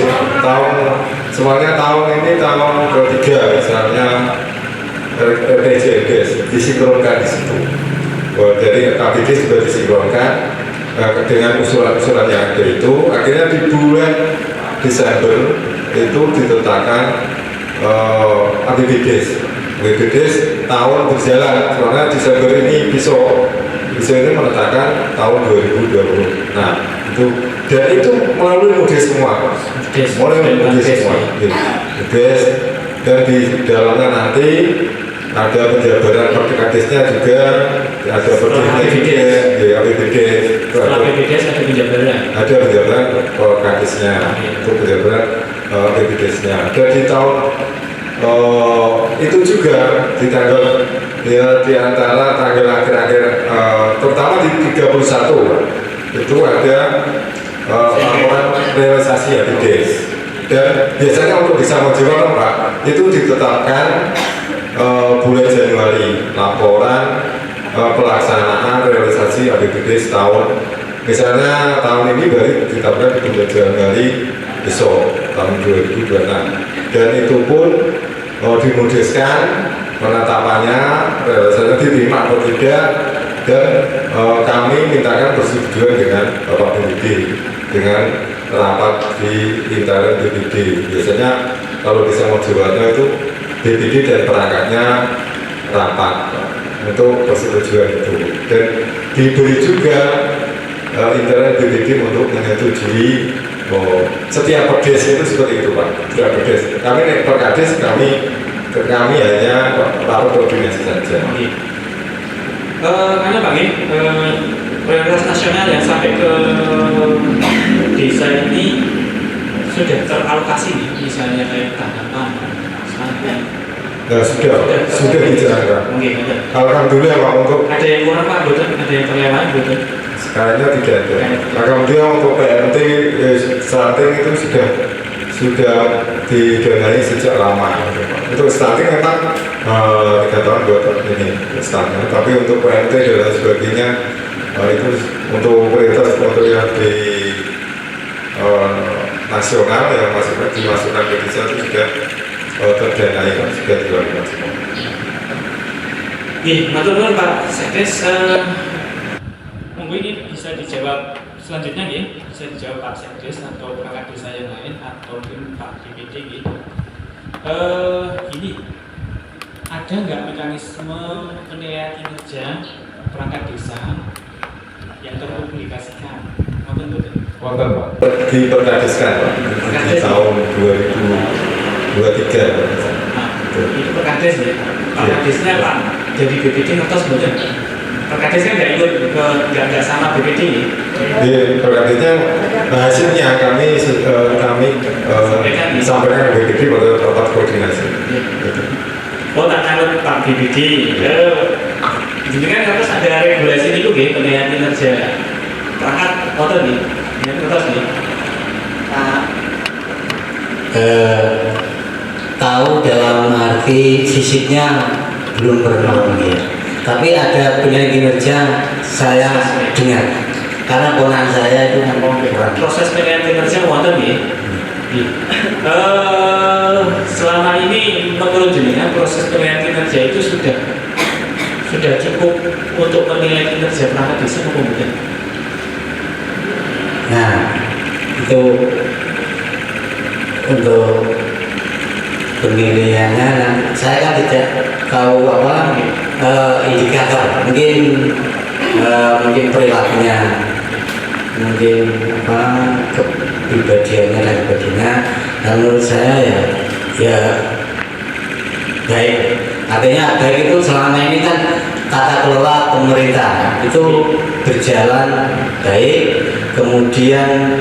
semuanya tahun ini tahun ketiga misalnya RPJMDes disinkronkan di situ. Dari RKPDes sudah disinkronkan dengan usulan-usulan yang ada itu, akhirnya di bulan Desember itu ditetapkan APBDes tahun berjalan karena Desember ini besok ini menetapkan tahun 2020. Nah itu dan itu melalui mudes semua, mulai mudes semua, mudes, dan di dalamnya nanti ada penjabaran perkadesnya juga, ada perkadesnya juga, ya APBDes, ada penjabaran, ada penjabaran perkadesnya, itu penjabaran APBDesnya. Dan di tahun itu juga di tanggal ya di antara tanggal akhir-akhir terutama di 31 itu ada laporan realisasi APBDes. Dan biasanya untuk di Samosir Pak itu ditetapkan bulan Januari laporan pelaksanaan realisasi APBDes tahun, misalnya tahun ini baru ditetapkan di bulan Januari besok tahun 2026, dan itu pun dimudeskan penetapannya realisasinya diterima atau tidak, dan kami mintakan persetujuan dengan Bapak PBD dengan rapat di internal BPD. Biasanya kalau bisa mau jawabnya itu BPD dan perangkatnya rapat untuk persetujuan itu, dan diberi juga internal BPD untuk menyetujui setiap perdes itu seperti itu Pak. Setiap perdes kami perkades kami hanya rapat koordinasi saja. Karena Pak prioritas nasional yang sampai ke desa ini sudah teralokasi nih, misalnya kayak tanaman, Nah, sudah dijalankan. Alhamdulillah Pak, untuk ada yang kurang Pak, betul? Ada yang terlewat betul? Sekarangnya tidak ada. Alhamdulillah untuk PMT stunting itu sudah didanai sejak lama. Untuk stunting memang 3 tahun 2 tahun ini stunting, tapi untuk PMT dan lain sebagainya itu untuk prioritas untuk yang di nasional yang masih dimasukkan ke desa itu sudah terdanai, sudah dilakukan semua. Matur nuwun Pak Sekdes. Monggo ini bisa dijawab selanjutnya ya, bisa dijawab Pak Sekdes atau perangkat desa yang lain atau mungkin Pak DPD gitu. Gini, ada nggak mekanisme penilaian kinerja perangkat desa yang terpublikasikan? Mungkin betul. Wonten Pak. Diperkadeskan Pak di tahun 2023. Nah, itu perkades ya. Perkadesnya Pak jadi BPD ngertos betul. Perkadesnya nggak sama BPD nih. Di perkadesnya hasilnya kami sampaikan ke BPD pada rapat koordinasi. Oh, tak tahu Pak BPD. Jadi kan harus ada regulasi itu ya, penilaian kinerja perangkat motor nih, yang terus nih. Tahu dalam arti fisiknya belum pernah ya. Tapi ada penilaian kinerja saya dengar karena ponakan saya itu proses penilaian kinerja motor nih. Selama ini menurut jenengan proses penilaian kinerja itu sudah cukup untuk menilai kinerja perangkat desa maupun bukan? Nah, itu untuk penilaiannya, saya kan tidak tahu apa indikator, mungkin perilakunya, mungkin apa kepribadiannya dan sebagainya. Dan menurut saya ya baik, artinya baik itu selama ini kan tata kelola pemerintah itu berjalan baik, kemudian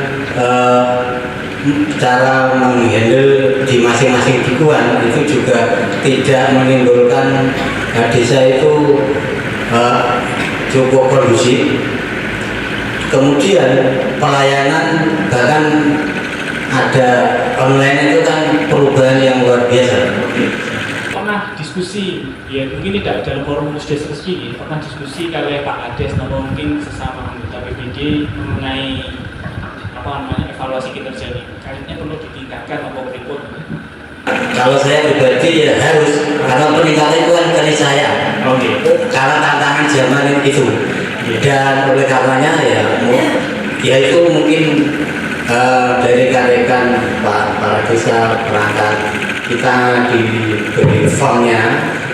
cara menghandle di masing-masing bikuan itu juga tidak menimbulkan desa itu cukup kondusif. Kemudian pelayanan bahkan ada online itu kan perubahan yang luar biasa. Pernah diskusi, ya mungkin tidak dalam forum musdes resmi, pernah diskusi oleh Pak Ades atau mungkin sesama anggota BPD mengenai evaluasi kinerja ini, kayaknya perlu ditingkatkan atau berikut. Kalau saya pribadi ya harus, karena peningkatan itu kan dari saya. Karena tantangan zaman itu, dan oleh karenanya ya itu mungkin dari rekan-rekan para desa perangkat kita diberi formnya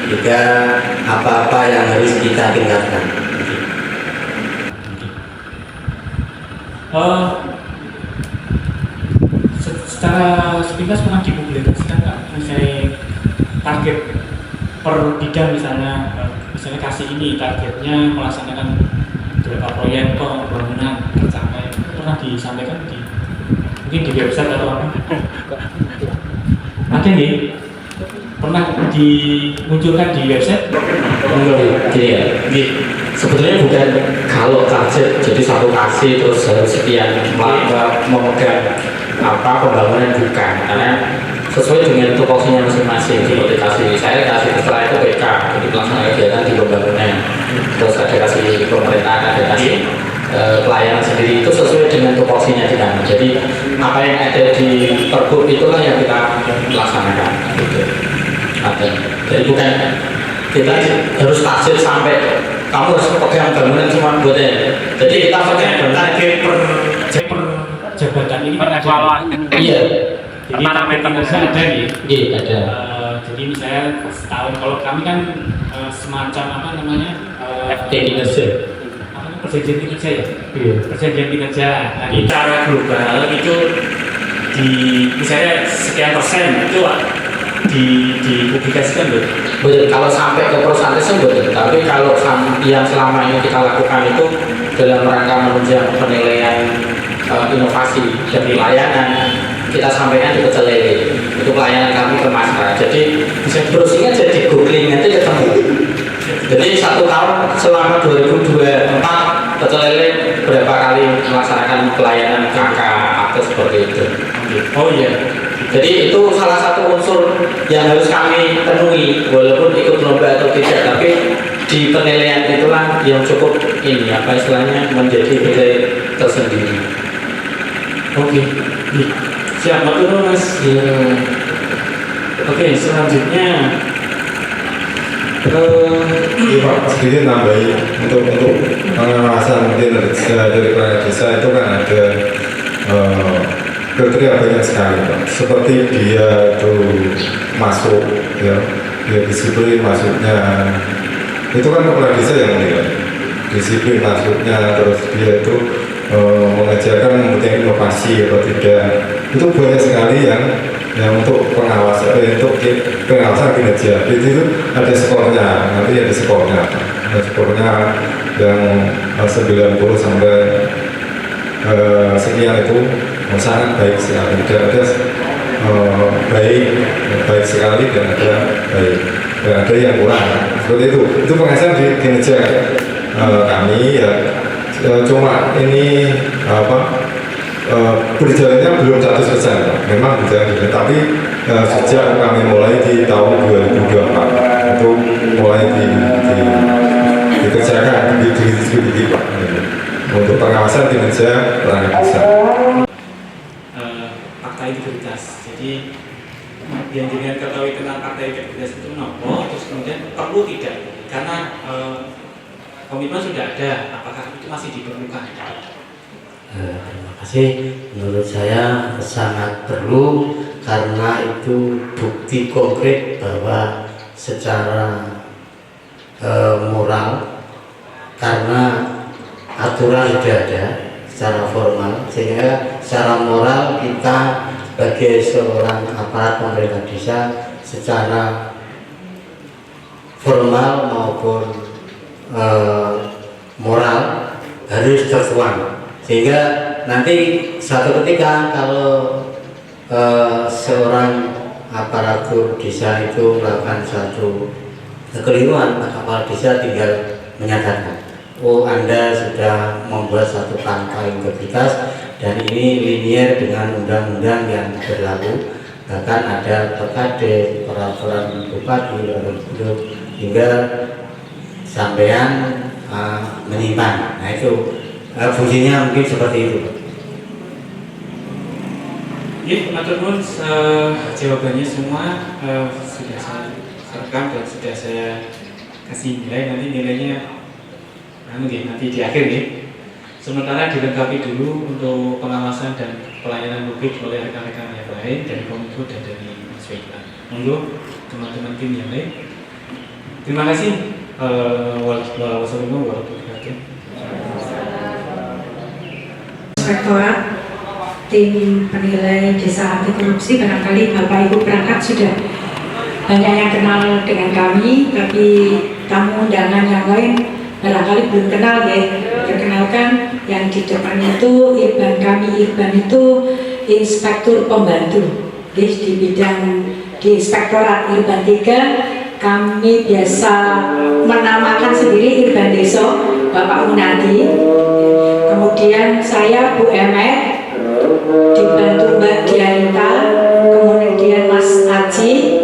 juga apa-apa yang harus kita tingkatkan. Secara sepintas pernah dipublikasikan nggak misalnya target per bidang misalnya kasih ini targetnya melaksanakan beberapa proyek pembangunan tercapai, pernah disampaikan mungkin di website atau apa? Ada nih? Pernah dimunculkan di website? Gini ya, sebetulnya bukan kalau target jadi satu kasih terus harus sekian memegang apa pembangunan, bukan, karena sesuai dengan tupoksinya masing-masing. Seperti saya kasih setelah itu PK jadi pelaksana kegiatan di pembangunan, terus ada kasih pemerintahan, ada kasih pelayanan sendiri, itu sesuai dengan tupoksinya di sana. Jadi apa yang ada di pergub itulah yang kita laksanakan gitu. Jadi bukan kita harus target sampai kamu harus pegang bangunan cuma buatnya. Jadi kita pakai target per jabatan ini kan ada. Iya. Jadi parameternya ada nih. Iya ada. Jadi misalnya setahun, kalau kami kan semacam apa namanya kinerja. Perjanjian kinerja ya. Iya. Perjanjian kinerja. Nah, secara global itu di misalnya sekian persen itu dipublikasikan loh. Betul, kalau sampai ke perusahaan tersebut, tapi kalau yang selama ini kita lakukan itu dalam rangka menunjang penilaian inovasi dan pelayanan, kita sampaikan di Pecel Lele. Itu pelayanan kami ke masyarakat. Jadi bisa browsing aja di googling nanti ketemu. Jadi 1 tahun selama 2024 Pecel Lele berapa kali melaksanakan pelayanan KK atau seperti itu. Oh iya. Jadi itu salah satu unsur yang harus kami penuhi, walaupun ikut lomba atau tidak, tapi di penilaian itulah yang cukup ini apa istilahnya menjadi nilai tersendiri. Oke, siap betul Mas. Ya. Oke, selanjutnya Iya Pak, sedikit nambahin untuk pengawasan kinerja dari perangkat desa itu kan ada kriteria banyak sekali Pak. Seperti dia tuh masuk, ya, dia disiplin masuknya, itu kan kepala desa yang menilai disiplin masuknya, terus dia itu mengajarkan mempunyai inovasi atau tidak. Itu banyak sekali yang untuk pengawasan, untuk pengawasan kinerja. Itu ada skornya, nanti ada skornya. Ada skornya yang 90 sampai sekian itu sangat baik sekali. Dan ada baik sekali dan ada baik, dan ada yang kurang. Seperti itu. Itu pengawasan di kinerja kami ya. Cuma ini berjalannya belum 100%, memang berjalan, tapi sejak kami mulai di tahun 2024 itu mulai dikerjakan di Pak untuk pengawasan kinerja perangkat desa. Fakta integritas. Jadi yang dengan ketahui tentang fakta integritas itu nopo, terus kemudian perlu tidak, karena komitmen sudah ada, apakah itu masih diperlukan? Terima kasih. Menurut saya sangat perlu, karena itu bukti konkret bahwa secara moral, karena aturan sudah ada secara formal, sehingga secara moral kita sebagai seorang aparat pemerintah desa secara formal maupun moral harus tertuang, sehingga nanti suatu ketika kalau seorang aparatur desa itu melakukan suatu kekeliruan, maka kepala desa tinggal menyatakan, oh Anda sudah membuat suatu angka integritas dan ini linier dengan undang-undang yang berlaku, bahkan ada perkades, peraturan bupati, hingga sampean menyimpang. Nah itu fungsinya mungkin seperti itu. Ya, matur nuwun, jawabannya semua sudah saya rekam dan sudah saya kasih nilai. Nanti nilainya nanti di akhir nih. Sementara dilengkapi dulu untuk pengawasan dan pelayanan publik oleh rekan-rekan yang lain dari Kominfo dan dari Inspektorat. Monggo teman-teman tim yang lain. Terima kasih. Wassalamualaikum warahmatullahi wabarakatuh. Inspektorat tim penilai desa anti korupsi, barangkali Bapak Ibu perangkat sudah banyak yang kenal dengan kami, tapi tamu undangan yang lain barangkali belum kenal ya. Perkenalkan, yang di depan itu Irban kami. Irban itu inspektur pembantu di bidang di Inspektorat Irban 3. Kami biasa menamakan sendiri Irban Deso, Bapak Munadi. Kemudian saya Bu Emek, dibantu Mbak Dianita, kemudian Mas Aji,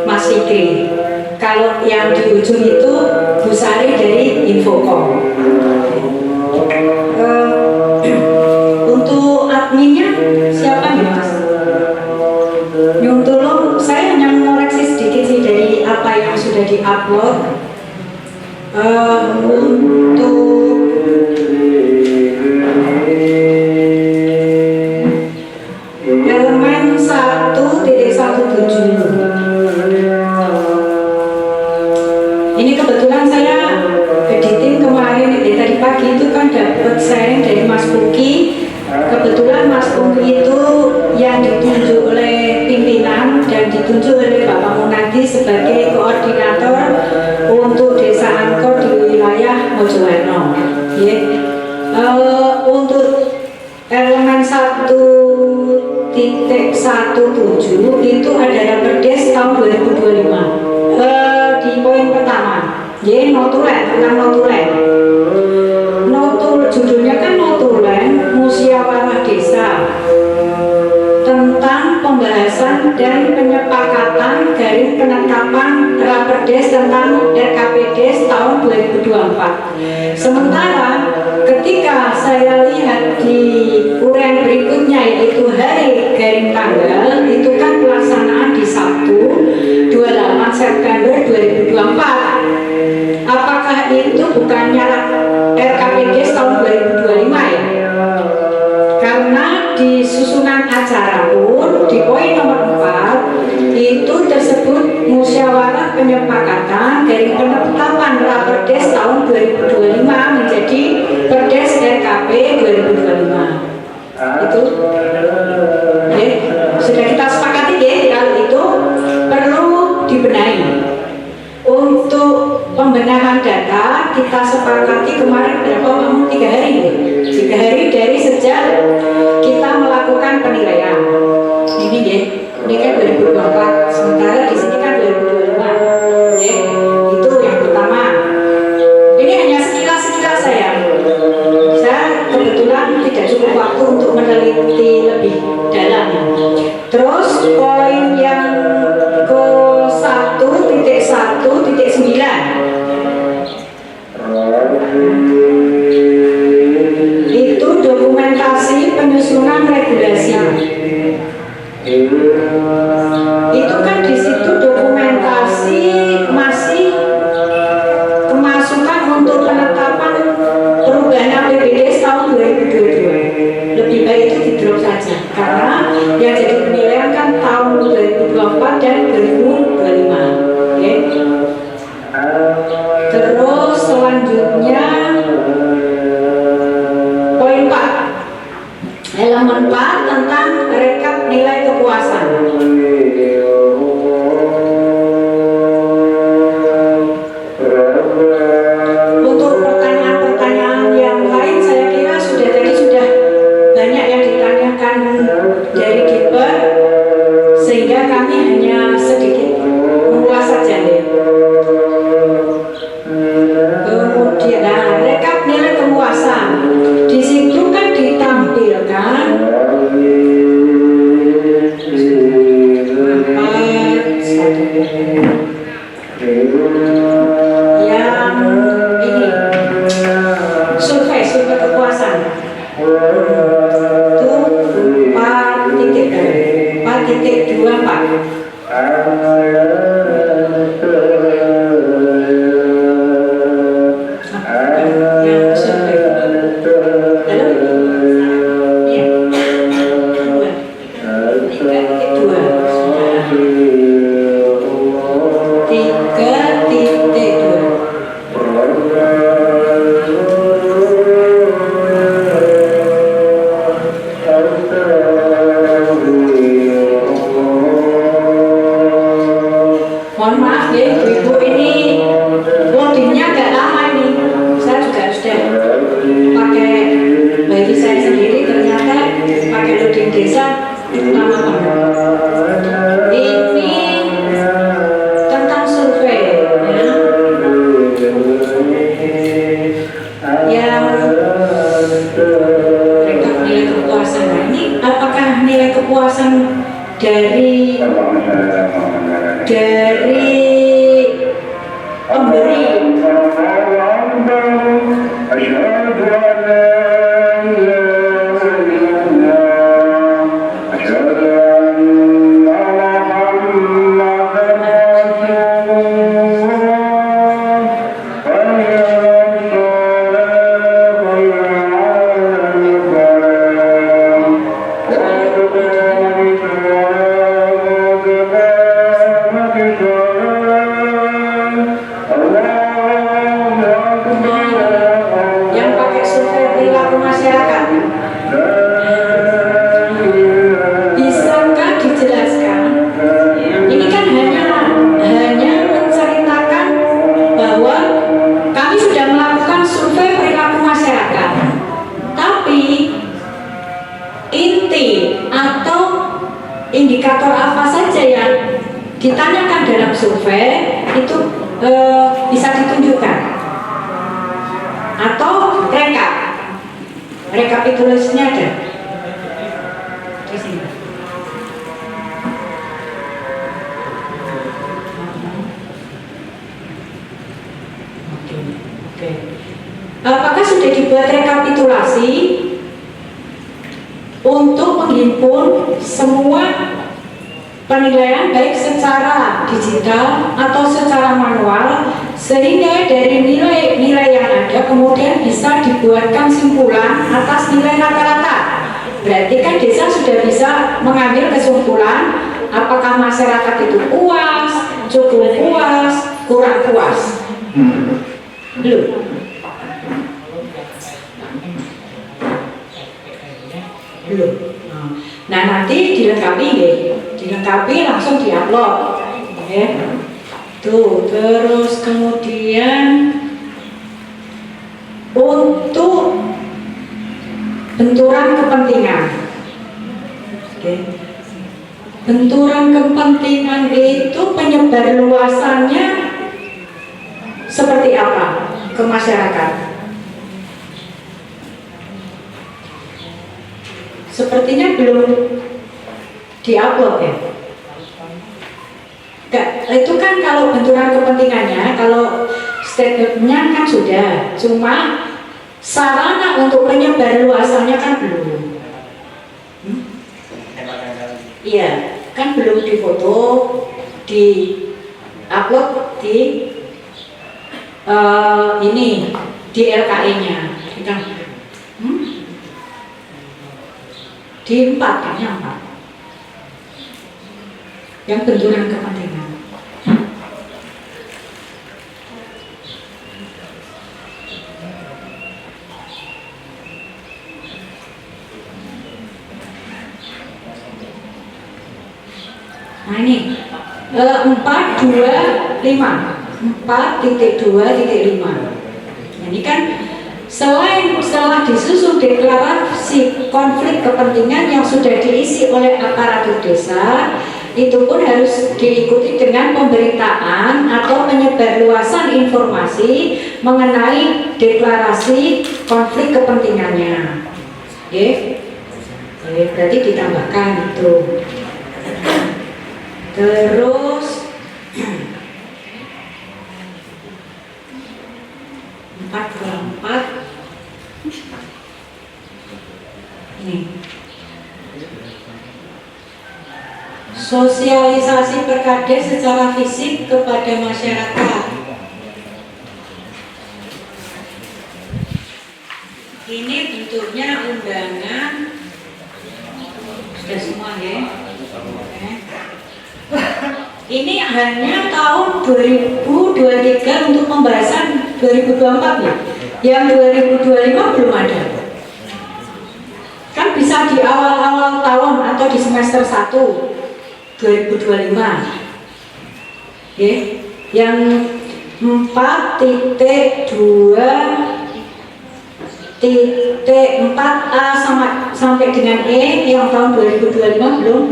Mas Fikri. Kalau yang di ujung itu Bu Sari dari Infocom. Untuk adminnya siapa nih Mas? Tolong, saya hanya mengoreksi sedikit sih dari apa yang sudah diupload. Untuk elemen 1.17, ini kebetulan saya editing kemarin tadi pagi itu kan dapat sharing dari Mas Puki. Kebetulan Mas Puki itu yang ditunjuk oleh pimpinan dan ditunjuk oleh Bapak Munadi sebagai koordinator untuk Desa Angkor di wilayah Mojowerno. Untuk elemen 1.17 itu ada Raperdes tahun 2025. Di poin pertama, notulen, tentang notulen. Judulnya kan notulen musyawarah desa tentang pembahasan dan penyepakatan garing penetapan Raperdes tentang RKPDes tahun 2024. Sementara ketika saya lihat di uraian berikutnya, yaitu hari garing tanggal, itu kan pelaksanaan di Sabtu 28 September 2024. Apakah itu bukannya RKPDes tahun 2025 ya? Karena di susunan acara pun di poin nomor 4 itu tersebut musyawarah penyepakatan dari penetapan Raperdes tahun 2025 menjadi Perdes RKP 2025. Itu sudah kita sepakati ya, kalau itu perlu dibenahi. Untuk pembenahan data kita sepakati kemarin berapa kamu 3 hari ya? 3 hari dari sejak kita melakukan penilaian. Ini ya, ini kan 2024, sementara di sini kan 2025. Ya, itu yang pertama. Ini hanya sekilas saya. Saya kebetulan tidak cukup waktu untuk meneliti lebih dalam. Terus poin yang ke 1.1.9 itu dokumentasi penyusunan regulasi. Itu kan di situ dokumentasi masih kemasukan untuk penetapan perubahan APBD tahun 2022. Lebih baik itu di drop saja, karena yang jadi penilaian kan tahun 2024 dan 2025. Okay. Terus selanjutnya poin 4, elemen 4 tentang rekap nilai kepuasan. Untuk pertanyaan-pertanyaan yang lain saya kira tadi sudah banyak yang ditanyakan dari Gilbert, sehingga kami hanya sedikit mengulas saja ya. Kemudian indikator apa saja yang ditanyakan dalam survei itu bisa ditunjukkan, atau rekapitulasinya ada di sini. Oke. Apakah sudah dibuat rekapitulasi untuk menghimpun semua penilaian baik secara digital atau secara manual, sehingga dari nilai-nilai yang ada kemudian bisa dibuatkan simpulan atas nilai rata-rata. Berarti kan desa sudah bisa mengambil kesimpulan apakah masyarakat itu puas, cukup puas, kurang puas. Belum. Belum. Nah, nanti dilengkapi ya. Dilengkapi langsung diupload. Ya. Tuh, terus kemudian untuk benturan kepentingan. Oke. Benturan kepentingan itu penyebar luasannya seperti apa ke masyarakat? Sepertinya belum diupload ya. Itu kan kalau benturan kepentingannya, kalau statementnya kan sudah, cuma sarana untuk penyebar luasannya kan belum. Iya, kan belum difoto, di upload di ini di LKE-nya. Kita di 4 kan, yang 4 yang benturan kepentingan. Nah ini 4.2.5 4.2.5. Ini kan setelah disusun deklarasi konflik kepentingan yang sudah diisi oleh aparatur desa, itu pun harus diikuti dengan pemberitaan atau penyebarluasan informasi mengenai deklarasi konflik kepentingannya. Oke, berarti ditambahkan itu. Terus 4 ini sosialisasi Perkades secara fisik kepada masyarakat. Ini bentuknya undangan, sudah semua ya. Ini hanya tahun 2023 untuk pembahasan 2024 ya. Yang 2025 belum ada. Kan bisa di awal-awal tahun atau di semester 1 2025. Oke. Yang 4.2.4A sampai dengan E yang tahun 2025 belum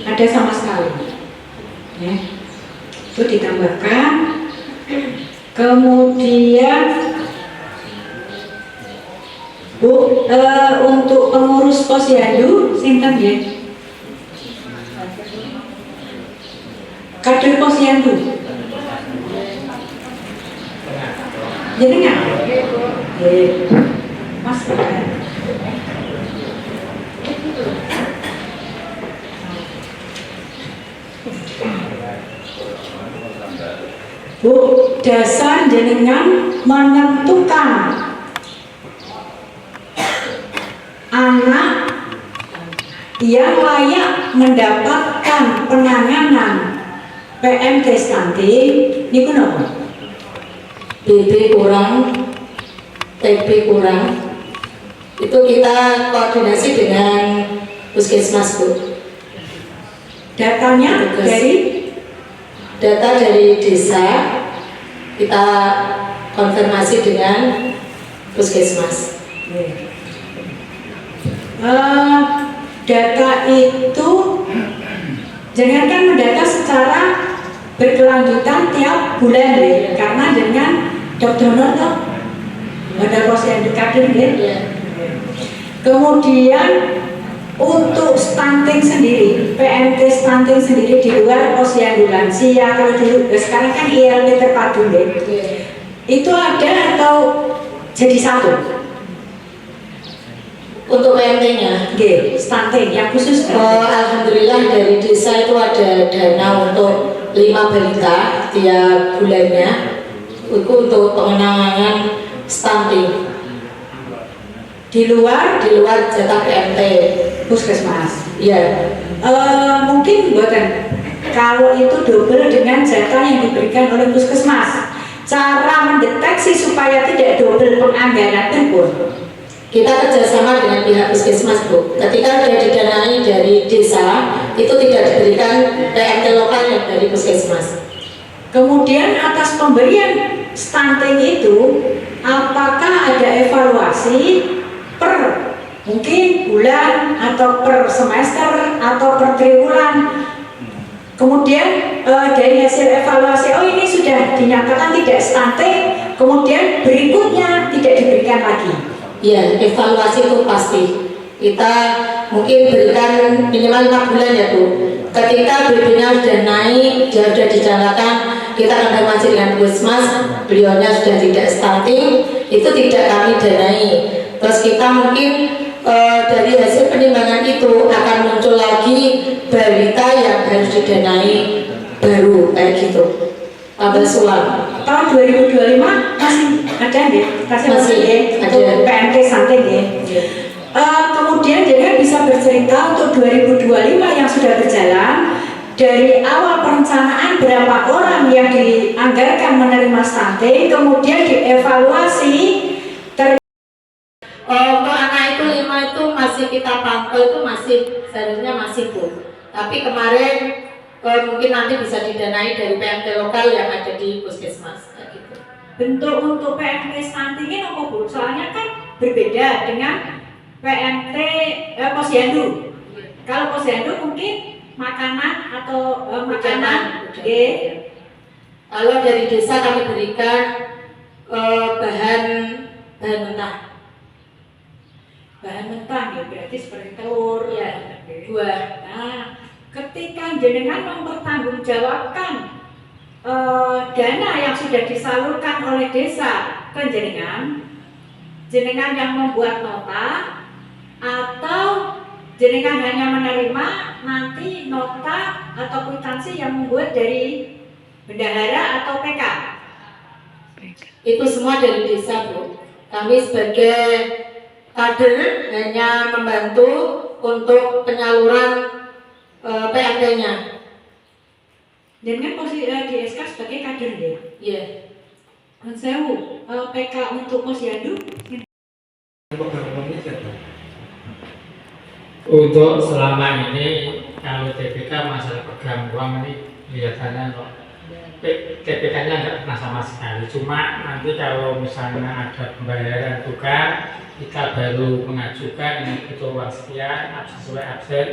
ada sama sekali. Ya. Itu ditambahkan. Kemudian untuk pengurus posyandu sinten ya, kader posyandu jenengan Mas Bu, dasar jenengan menentukan anak yang layak mendapatkan penanganan PMK stunting niku napa? BB kurang, TB kurang. Itu kita koordinasi dengan Puskesmas, Bu. Datanya data dari desa kita konfirmasi dengan Puskesmas. Data itu Jenengan kan mendata secara berkelanjutan tiap bulan deh, karena dengan dokter honor toh ada posyandu kader deh. Kemudian untuk stunting sendiri, PMT stunting sendiri di luar posyandu lansia, kalau dulu sekarang kan ILT terpadu deh. Itu ada atau jadi satu? Untuk PMT-nya, stunting yang khusus. Alhamdulillah dari desa itu ada dana untuk 5 balita tiap bulannya, itu untuk pengenangan stunting. Di luar jatah PMT puskesmas. Iya. Mungkin buatan kalau itu double dengan jatah yang diberikan oleh puskesmas. Cara mendeteksi supaya tidak double penganggaran pun kita kerjasama dengan pihak puskesmas, Bu. Ketika sudah didanai dari desa, itu tidak diberikan PMT lokal yang dari puskesmas. Kemudian atas pemberian stunting itu, apakah ada evaluasi per mungkin bulan atau per semester atau per triwulan? Kemudian dari hasil evaluasi, oh ini sudah dinyatakan tidak stunting, kemudian berikutnya tidak diberikan lagi. Ya, evaluasi itu pasti. Kita mungkin berikan minimal 6 bulan ya, Bu. Ketika BB-nya sudah naik, dia sudah dijalankan, kita konfirmasi dengan puskesmas, beliaunya sudah tidak stunting, itu tidak kami danai. Terus kita mungkin dari hasil penimbangan itu akan muncul lagi balita yang harus didanai baru kayak gitu. Tabel sulam. Tahun 2025 masih ada ya? Masih ada PMT stunting ya. Kemudian jadi bisa bercerita untuk 2025 yang sudah berjalan, dari awal perencanaan berapa orang yang dianggarkan menerima stunting, kemudian dievaluasi. Untuk anak itu 5 itu masih kita pantau, itu masih seharusnya masih, Bu. Tapi kemarin mungkin nanti bisa didanai dari PMT lokal yang ada di puskesmas gitu. Bentuk untuk PMT stunting ini apa, Bu? Soalnya kan berbeda dengan PMT posyandu. Kalau posyandu mungkin makanan atau makanan. Kalau dari desa kami berikan bahan mentah. Bahan mentah ya, berarti seperti telur ya, buah. Nah, ketika jenengan mempertanggungjawabkan dana yang sudah disalurkan oleh desa ke jenengan yang membuat nota atau jenengan hanya menerima nanti nota atau kwitansi yang membuat dari bendahara atau PK? Itu semua dari desa, Bu. Kami sebagai kader hanya membantu untuk penyaluran PMT-nya. Dengan posisi di SK sebagai kader ya? Iya. Sewu, PK untuk posyandu? Untuk selama ini kalau TPK masalah pegang uang ini kelihatannya kok TPK-nya nggak pernah sama sekali. Cuma nanti kalau misalnya ada pembayaran tukar, kita baru mengajukan ini butuh uang sekian sesuai absen.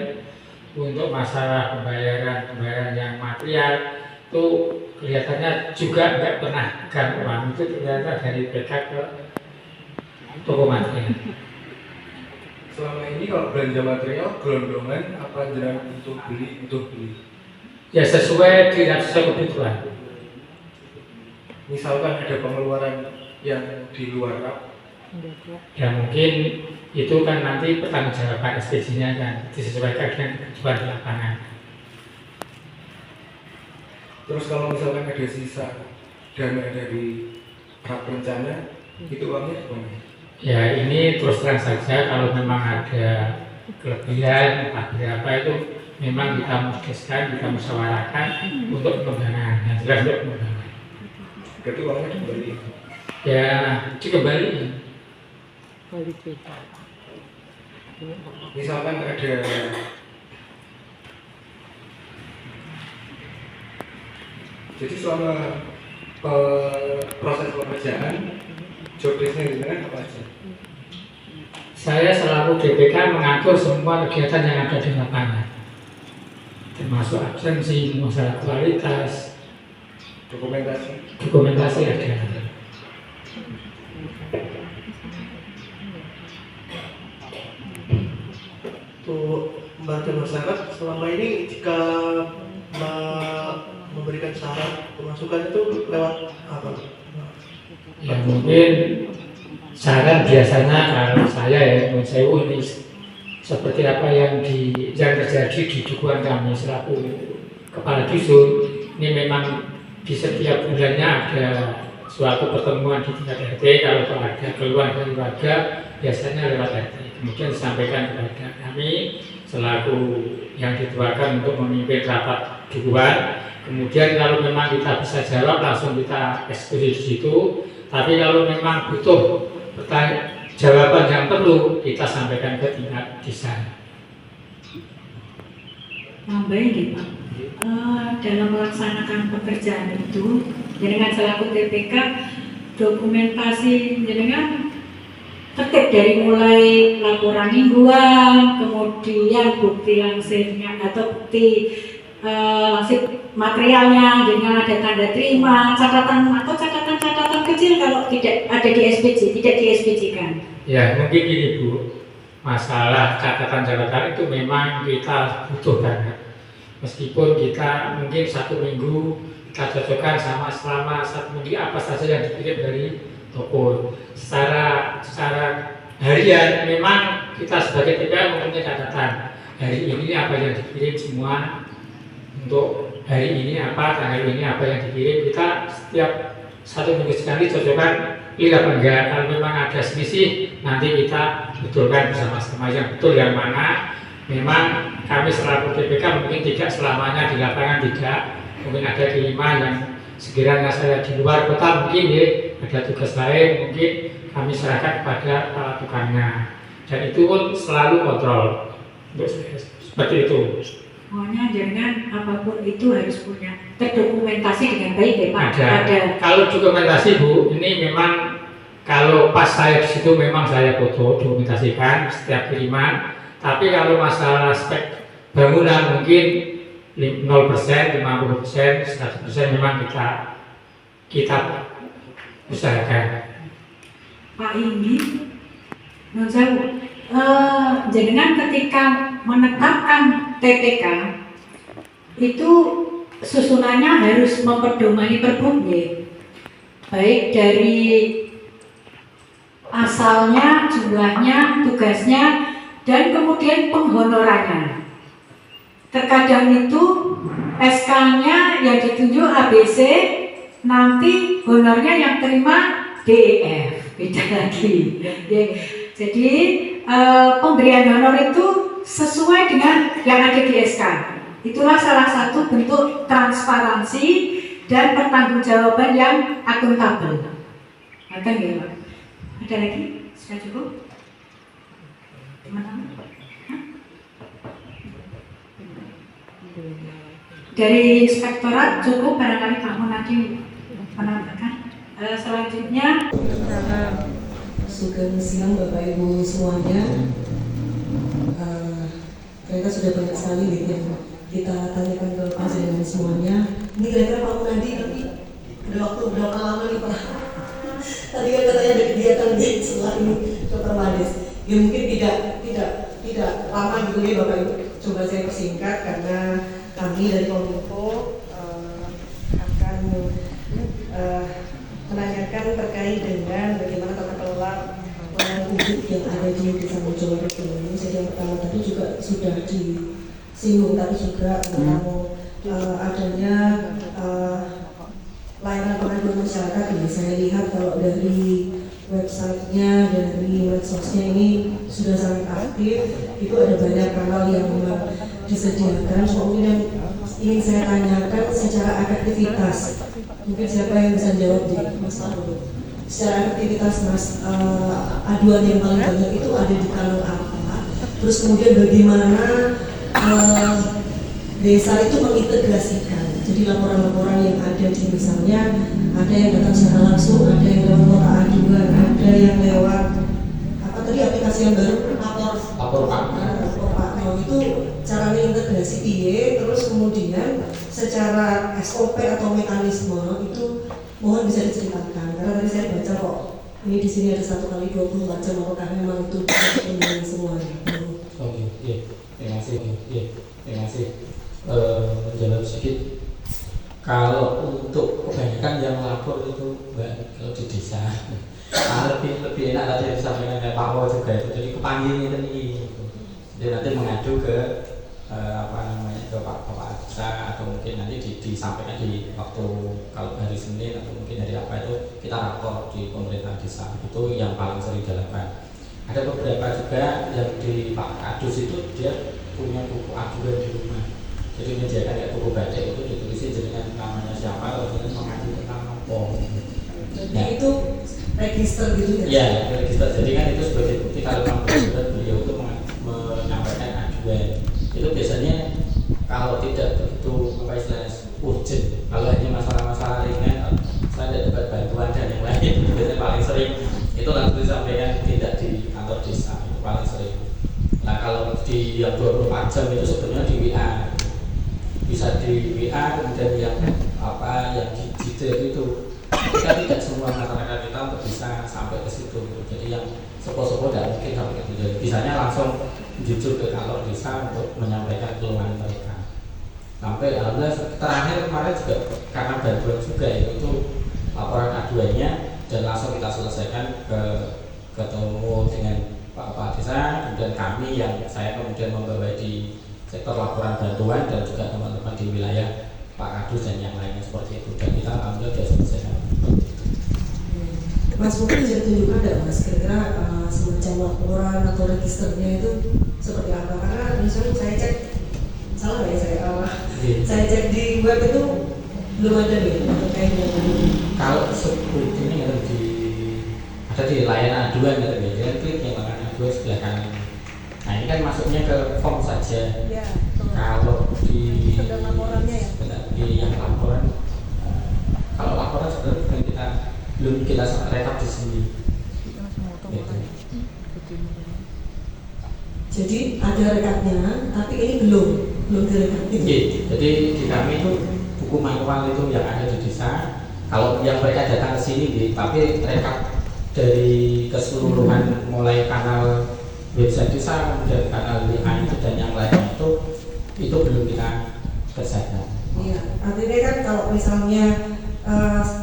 Untuk masalah pembayaran yang material itu kelihatannya juga nggak pernah pegang uang, itu ternyata dari PK ke toko material. Selama ini kalau belanja material gelondongan apa jenengan untuk beli? Ya sesuai kebutuhan. Misalkan ada pengeluaran yang di luar ya mungkin itu kan nanti pertanggungjawaban SPJ-nya kan disesuaikan dengan kebutuhan di lapangan. Terus kalau misalkan ada sisa dana dari praperencana, itu uangnya kemana? Ya ini terus terang saja, kalau memang ada kelebihan entah berapa itu memang kita mutuskan, kita musyawarahkan untuk pengembangan, yang jelas untuk pengembangan. Berarti uangnya dikembali? Ya dikembali. Misalkan ada jadi selama proses pekerjaan job desk-nya apa aja? Saya selaku DPK mengatur semua kegiatan yang ada di lapangan. termasuk absensi, masalah kualitas, dokumentasi ada. Untuk membantu masyarakat selama ini jika memberikan saran pemasukan itu lewat apa? Ya mungkin saran biasanya kalau saya ya menurut saya ini seperti apa yang terjadi di dukuhan kami selaku kepala dusun. Ini memang di setiap bulannya ada suatu pertemuan di tingkat RT. Kalau ada keluhan dari warga biasanya lewat RT, kemudian disampaikan kepada kami selaku yang dituakan untuk memimpin rapat dukuhan. Kemudian kalau memang kita bisa jawab langsung kita eksekusi di situ. Tapi kalau memang butuh jawaban yang perlu kita sampaikan ke tingkat desa. Nambahin nih Pak, dalam melaksanakan pekerjaan itu, jenengan selaku TPK dokumentasi jenengan tertib dari mulai laporan mingguan, kemudian bukti langsirnya atau bukti langsir materialnya dengan ada tanda terima, catatan atau catatan kecil kalau tidak ada di SPJ, tidak di SPJ kan? Ya mungkin gini Bu, masalah catatan itu memang kita butuh banget. Meskipun kita mungkin 1 minggu kita cocokkan sama selama 1 minggu apa saja yang dikirim dari toko. Secara harian memang kita sebagai TPA mempunyai catatan. Hari ini apa yang dikirim semua, untuk hari ini apa, tanggal ini apa yang dikirim. Kita setiap 1 minggu sekali cocokkan ini apa enggak. Kalau memang ada selisih nanti kita betulkan bersama-sama yang betul yang mana. Memang kami selaku TPK mungkin tidak selamanya di lapangan, tidak. Mungkin ada kiriman yang sekiranya saya di luar kota mungkin ya ada tugas lain, mungkin kami serahkan kepada para tukangnya. Dan itu pun selalu kontrol untuk seperti itu. Pokoknya jangan apapun itu harus punya terdokumentasi dengan baik ya Pak. Ada. Kalau dokumentasi Bu, ini memang kalau pas saya di situ memang saya foto dokumentasikan setiap kiriman. Tapi kalau masalah spek bangunan mungkin 0%, 50%, 100% memang kita usahakan. Pak ini, non jauh. Jenengan ketika menetapkan TPK itu susunannya harus memperdomani Perbup baik dari asalnya, jumlahnya, tugasnya, dan kemudian penghonorannya. Terkadang itu SK-nya yang ditunjuk ABC, nanti honornya yang terima DEF, beda lagi. Jadi pemberian honor itu sesuai dengan yang ada di SK. Itulah salah satu bentuk transparansi dan pertanggungjawaban yang akuntabel. Akan ya Pak? Ada lagi? Sudah cukup? Teman-teman? Dari inspektorat cukup, barangkali kamu nanti menambahkan. Selanjutnya Sugeng siang Bapak Ibu semuanya. Ternyata sudah banyak sekali yang kita tanyakan ke panjenengan semuanya. Ini kira-kira Pak Munadi nanti ada waktu berapa lama nih Pak? Tadi kan katanya ada kegiatan di setelah ini Dr. Mades. Ya mungkin tidak lama gitu ya Bapak Ibu. Coba saya persingkat karena kami dari Kominfo akan menanyakan terkait dengan bagaimana tata kelola pelayanan publik yang ada di Desa Mojokerto ini. Jadi yang pertama tadi juga sudah disinggung, tapi juga tentang adanya layanan pengaduan masyarakat ini. Saya lihat kalau dari websitenya, dari medsosnya ini sudah sangat aktif. Itu ada banyak kanal yang memang disediakan. Mungkin yang ingin saya tanyakan secara efektivitas, mungkin siapa yang bisa jawab di Mas Abdul? Secara efektivitas Mas, aduan yang paling banyak itu ada di kanal apa? Terus kemudian bagaimana desa itu mengintegrasikan? Jadi laporan-laporan yang ada di misalnya ada yang datang secara langsung, ada yang lewat kota aduan, ada yang lewat apa tadi aplikasi yang baru lapor Pak. Itu caranya integrasi piye, terus baca kok. Ini di sini ada 1 kali 24 jam, apakah memang itu bisa semuanya? Oke, iya, terima kasih. Terima kasih. Menjawab sedikit. Kalau untuk kebanyakan yang lapor itu Mbak, kalau di desa lebih enak tadi yang disampaikan oleh Pak Wo juga itu. Jadi kepanggil ini, jadi nanti mengadu ke ke Pak Desa, atau mungkin nanti disampaikan di waktu kalau hari Senin atau mungkin hari apa itu kita lapor di pemerintah desa. Itu yang paling sering dilakukan. Ada beberapa juga yang di Pak Kadus itu dia punya buku aduan di rumah. Jadi menyediakan kayak buku batik itu ditulisin dengan namanya siapa, kemudian mengadu tentang apa. Jadi itu register gitu ya? Iya, register. Jadi kan itu sebagai bukti kalau memang benar beliau itu menyampaikan aduan. Itu biasanya kalau tidak begitu apa istilahnya urgent, kalau hanya masalah-masalah ringan, saya tidak dapat bantuan dan yang lain, biasanya paling sering itu langsung disampaikan tidak di kantor desa, itu paling sering. Nah kalau di yang 24 jam itu sebenarnya di WA, bisa di WA, kemudian yang digital itu kita tidak semua masyarakat kita untuk bisa sampai ke situ. Jadi yang sepo-sepo tidak mungkin sampai ke situ. Bisanya langsung jujur ke kantor desa untuk menyampaikan keluhan mereka. Sampai alhamdulillah terakhir kemarin juga karena bantuan juga itu laporan aduannya dan langsung kita selesaikan ketemu dengan Pak Desa, kemudian kami yang saya kemudian membawa di sektor laporan bantuan dan juga teman-teman di wilayah Pak Kadus dan yang lainnya seperti itu, dan kita alhamdulillah sudah selesaikan. Mas mungkin bisa ditunjukkan nggak Mas kira-kira semacam laporan atau registernya itu seperti apa? Karena misalnya saya cek, salah nggak ya saya cek di web itu belum ada nih terkait dengan kalau seperti ini ada di layanan aduan gitu ya, jadi klik yang layanan aduan sebelah kanan. Nah ini kan masuknya ke form saja. Ya, kalau di laporannya di yang laporan, kalau laporan sebenarnya belum kita rekap di sini. Gitu. Jadi ada rekapnya, tapi ini belum direkap. Jadi di kami itu buku manual itu yang ada di desa. Kalau yang mereka datang ke sini, tapi rekap dari keseluruhan mulai kanal website desa, kemudian kanal WA itu dan yang lainnya itu belum kita kerjakan. Iya, artinya kan kalau misalnya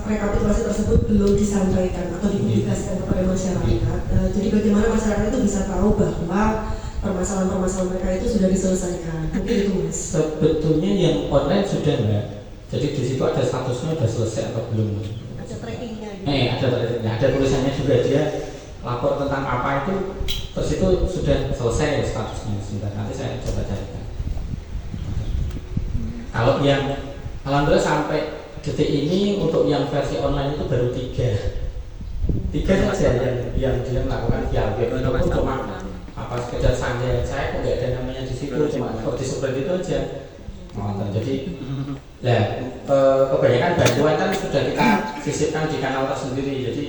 rekapitulasi tersebut belum disampaikan atau dipublikasikan kepada masyarakat, jadi bagaimana masyarakat itu bisa tahu bahwa permasalahan-permasalahan mereka itu sudah diselesaikan? Mungkin itu Mas. Sebetulnya yang online sudah Mbak. Jadi di situ ada statusnya sudah selesai atau belum. Ada trackingnya. Ada trackingnya, ada tulisannya juga dia lapor tentang apa itu, terus itu sudah selesai statusnya. Sebentar, nanti saya coba carikan. Kalau yang alhamdulillah sampai detik ini untuk yang versi online itu baru 3 saja yang dia melakukan via web. Itu pun cuma apa sekedar santai, saya kok nggak ada namanya di situ, cuma seperti itu aja. Jadi ya kebanyakan bantuan kan sudah kita sisipkan di kanal tersendiri. Jadi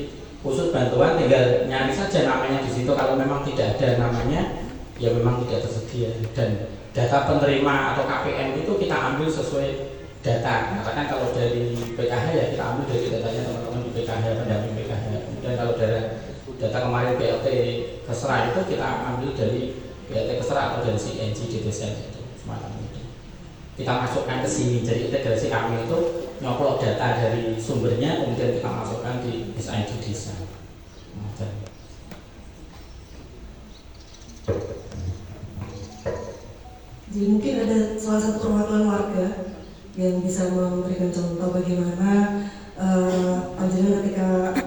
khusus bantuan tinggal nyari saja namanya di situ. Kalau memang tidak ada namanya, ya memang tidak tersedia. Dan data penerima atau KPM itu kita ambil sesuai data. Katakan kalau dari PKH ya kita ambil dari datanya teman-teman di PKH, pendamping PKH. Kemudian kalau dari data kemarin PLT Kesra itu kita ambil dari PLT Kesra atau dari CNG DTSN itu semacam itu. Kita masukkan ke sini. Jadi integrasi kami itu nyoplok data dari sumbernya, kemudian kita masukkan di SID desa. Jadi mungkin ada salah satu perwakilan warga yang bisa memberikan contoh bagaimana panjenengan ketika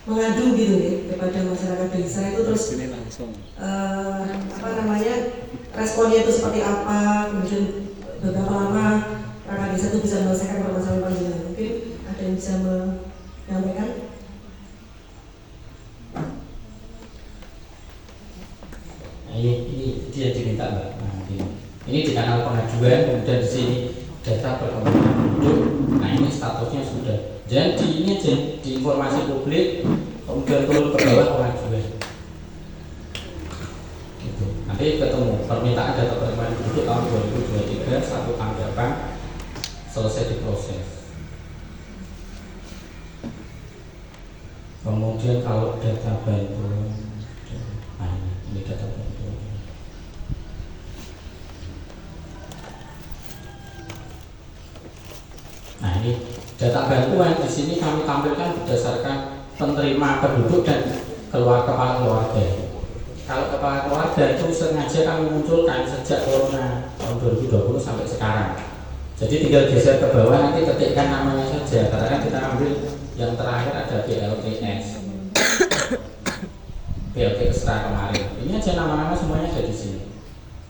mengadu gitu ya kepada masyarakat desa itu terus responnya itu seperti apa, kemudian beberapa lama perangkat desa itu bisa menyelesaikan permasalahan panjenengan. Mungkin ada yang bisa menyampaikan? Ini dia diminta Mbak. Ini di kanal pengajuan, kemudian di sini data perkembangan penduduk. Nah ini statusnya sudah. Jadi ini aja di informasi publik, kemudian turun ke bawah pengajuan. Gitu. Nanti ketemu permintaan data perkembangan penduduk tahun 2023 satu tanggapan selesai diproses. Kemudian kalau data bantuan, nah ini data bantuan. Nah ini data bantuan di sini kami tampilkan berdasarkan penerima penduduk dan kepala keluarga. Kalau kepala keluarga itu sengaja kami munculkan sejak corona tahun 2020 sampai sekarang. Jadi tinggal geser ke bawah, nanti ketikkan namanya saja. Katakan kita ambil yang terakhir ada BLTS, BLT Kesra kemarin. Ini aja nama-nama semuanya ada di sini.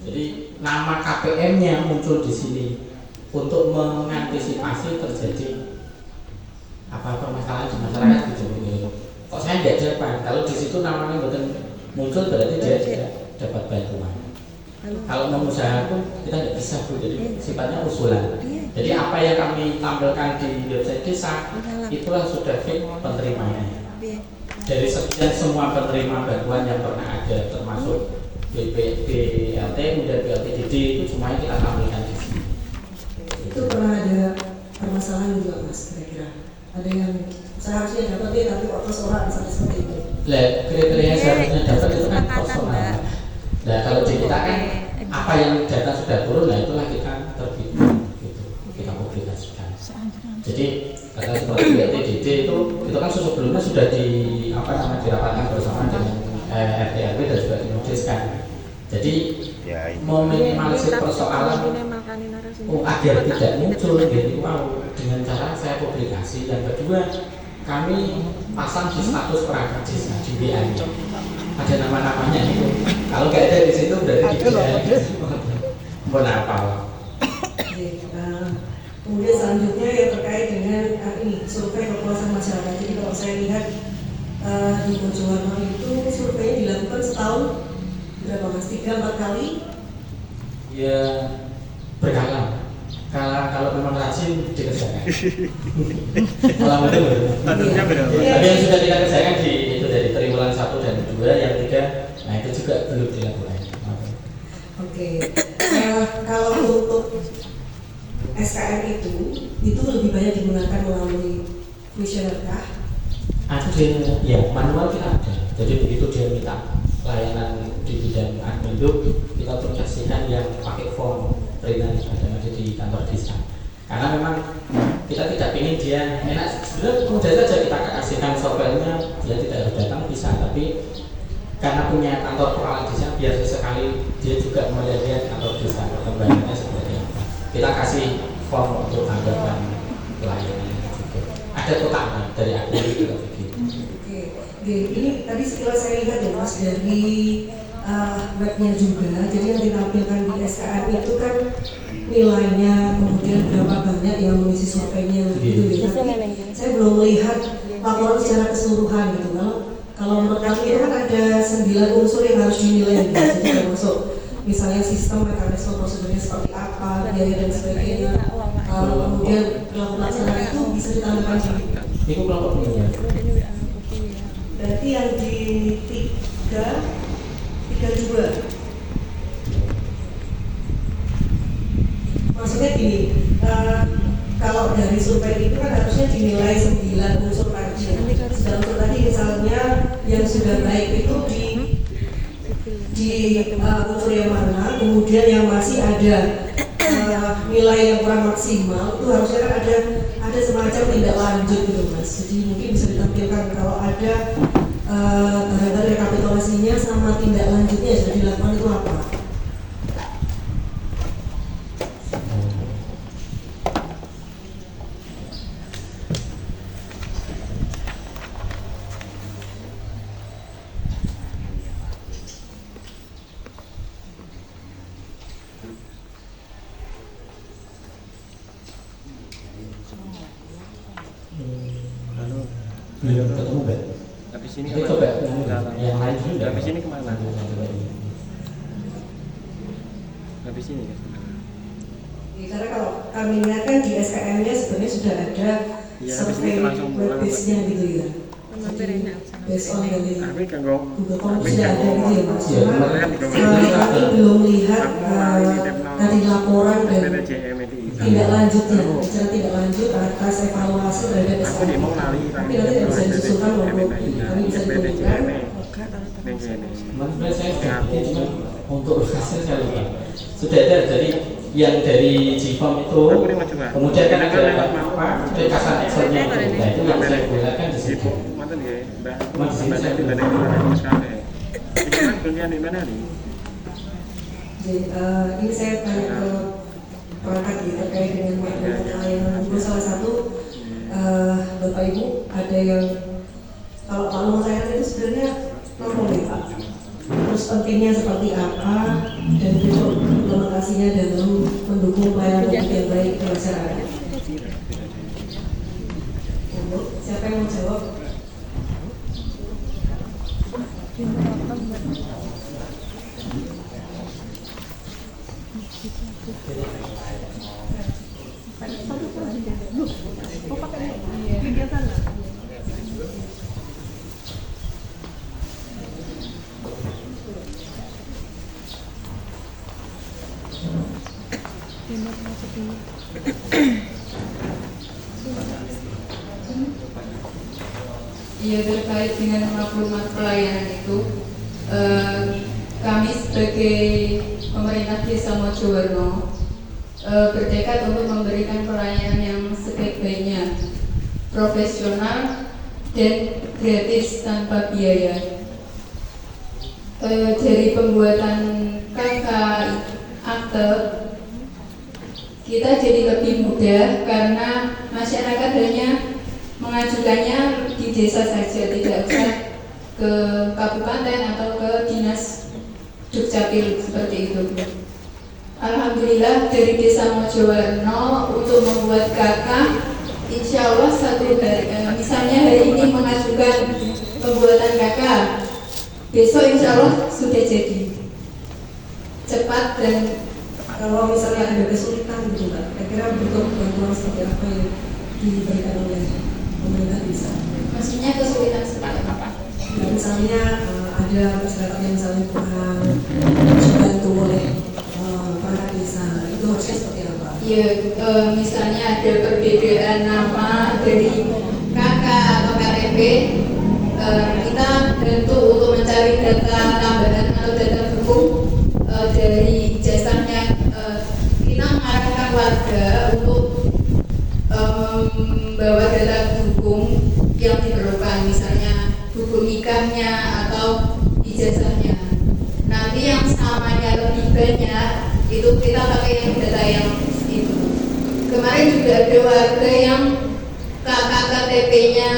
Jadi nama KPM-nya muncul di sini untuk mengantisipasi terjadi apa permasalahan di masyarakat gitu. Kok saya nggak jawab? Kalau di situ namanya betul muncul berarti dia tidak dapat bantuan. Kalau mau usaha pun kita nggak bisa Bu, jadi sifatnya usulan. Jadi apa yang kami tampilkan di website desa itulah sudah fit penerimanya. Dari sekian semua penerima bantuan yang pernah ada, termasuk BLT, kemudian BLTDD, itu semuanya kita tampilkan di sini. Itu pernah ada permasalahan juga Mas, kira-kira? Ada yang seharusnya dapat dia tapi kok persoalan misalnya seperti itu? Lah, kriteria seharusnya dapat itu kan personal. Nah kalau di kita kan apa yang data sudah turun, nah itulah kita terbitkan, gitu, kita publikasikan. Jadi kata seperti BLTDD itu kan sebelumnya sudah dirapatkan bersama dengan RT/RW dan juga dinodiskan. Jadi meminimalisir persoalan agar tidak muncul gitu, dengan cara saya publikasi. Yang kedua, kami pasang di status perangkat desa di WA. Ada nama-namanya itu. Kalau nggak ada di situ berarti tidak. Mohon apa? Kemudian selanjutnya yang terkait dengan ini survei kepuasan masyarakat. Jadi kalau saya lihat di Bojowarno itu survei dilakukan setahun berapa Mas? 3-4 kali? Ya berkala. Kalau memang rajin dikerjakan. Malah betul. Tapi yang sudah kita kerjakan itu dari triwulan 1 dan 2, yang 3, nah itu juga belum dilakukan. Oke. Kalau untuk SKM itu lebih banyak digunakan melalui kuesioner kah? Ada ya manual kita ada. Jadi begitu dia minta layanan di bidang admin kita aplikasikan yang pakai form peringan yang ada di kantor desa. Karena memang kita tidak ingin dia enak, sebenarnya mudah saja kita kasihkan softwarenya, dia tidak harus datang bisa, tapi karena punya kantor kepala desa biar sesekali dia juga melihat kantor desa perkembangannya seperti apa. Kita kasih form untuk anggapan pelayanannya juga. Ada kotaknya dari admin kita bikin. Oke, ini tadi sekilas saya lihat ya Mas dari webnya juga. Jadi yang ditampilkan di SKM itu kan nilainya, kemudian berapa banyak yang mengisi surveinya gitu ya. Tapi saya belum melihat laporan secara keseluruhan gitu. Kalau menurut kami itu kan ada 9 unsur yang harus dinilai gitu. Jadi termasuk misalnya sistem, mekanisme, prosedurnya seperti apa, biaya dan sebagainya. Kemudian pelaku pelaksana itu bisa ditampilkan di itu kelompok dunia. Berarti yang di 32. Maksudnya gini, kalau dari survei itu kan harusnya dinilai 9 unsur aja. Sedang untuk tadi misalnya yang sudah baik itu di unsur yang mana, kemudian yang masih ada nilai yang kurang maksimal itu harusnya kan ada semacam tindak lanjut gitu Mas. Jadi mungkin bisa ditampilkan kalau ada bahan rekapitulasinya sama tindak lanjutnya yang sudah dilakukan itu apa? Belum ketemu Bet. Habis ini coba yang lain dulu. Habis ini kemana? Habis ini kan? Karena kalau kami lihat kan di SKM-nya sebenarnya sudah ada survei web base-nya gitu ya. Based on dari Google Form sudah ada gitu ya Mas. Cuma kami belum lihat tadi laporan dan tindak lanjutnya, bicara tindak lanjut atas evaluasi terhadap SKP. Tapi nanti tidak bisa disusulkan maupun kami bisa ditunjukkan. Menurut saya cuma untuk hasil saya lupa. Sudah ada dari yang dari Jifom itu, kemudian kan ada rekasan Excelnya itu, nah itu yang saya gunakan di situ. Cuma di sini saya Jadi ini saya tanya ke perangkat terkait dengan layanan guru. Salah satu Bapak Ibu ada yang kalau maklumat layanan itu sebenarnya normal ya Pak. Terus pentingnya seperti apa dan bentuk implementasinya dalam mendukung pelayanan publik yang baik ke masyarakat. Siapa yang mau jawab? Ya, terkait dengan maklumat pelayanan itu, kami sebagai pemerintah Desa Mojowerno bertekad untuk memberikan pelayanan yang sebaik-baiknya, profesional dan gratis tanpa biaya. Dari pembuatan KK akte kita jadi lebih mudah karena masyarakat hanya mengajukannya di desa saja, tidak usah ke kabupaten atau ke dinas Dukcapil seperti itu. Alhamdulillah dari Desa Mojowerno untuk membuat KK, insya Allah satu hari, misalnya hari ini mengajukan pembuatan KK, besok insya Allah sudah jadi cepat. Dan kalau misalnya ada kesulitan gitu Mbak, kira-kira bentuk bantuan seperti apa yang diberikan oleh pemerintah desa? Maksudnya kesulitan seperti apa? Ya, misalnya ada masyarakat yang misalnya kurang dibantu oleh perangkat desa, itu harusnya seperti apa? Ya, misalnya ada perbedaan nama dari KK atau KTP, kita bantu untuk mencari data tambahan atau data hukum dari ijazahnya. Kita mengarahkan warga untuk membawa data hukum yang diperlukan, misalnya buku nikahnya atau ijazahnya. Nanti yang samanya lebih banyak itu kita pakai yang data yang itu. Kemarin juga ada warga yang KTP-nya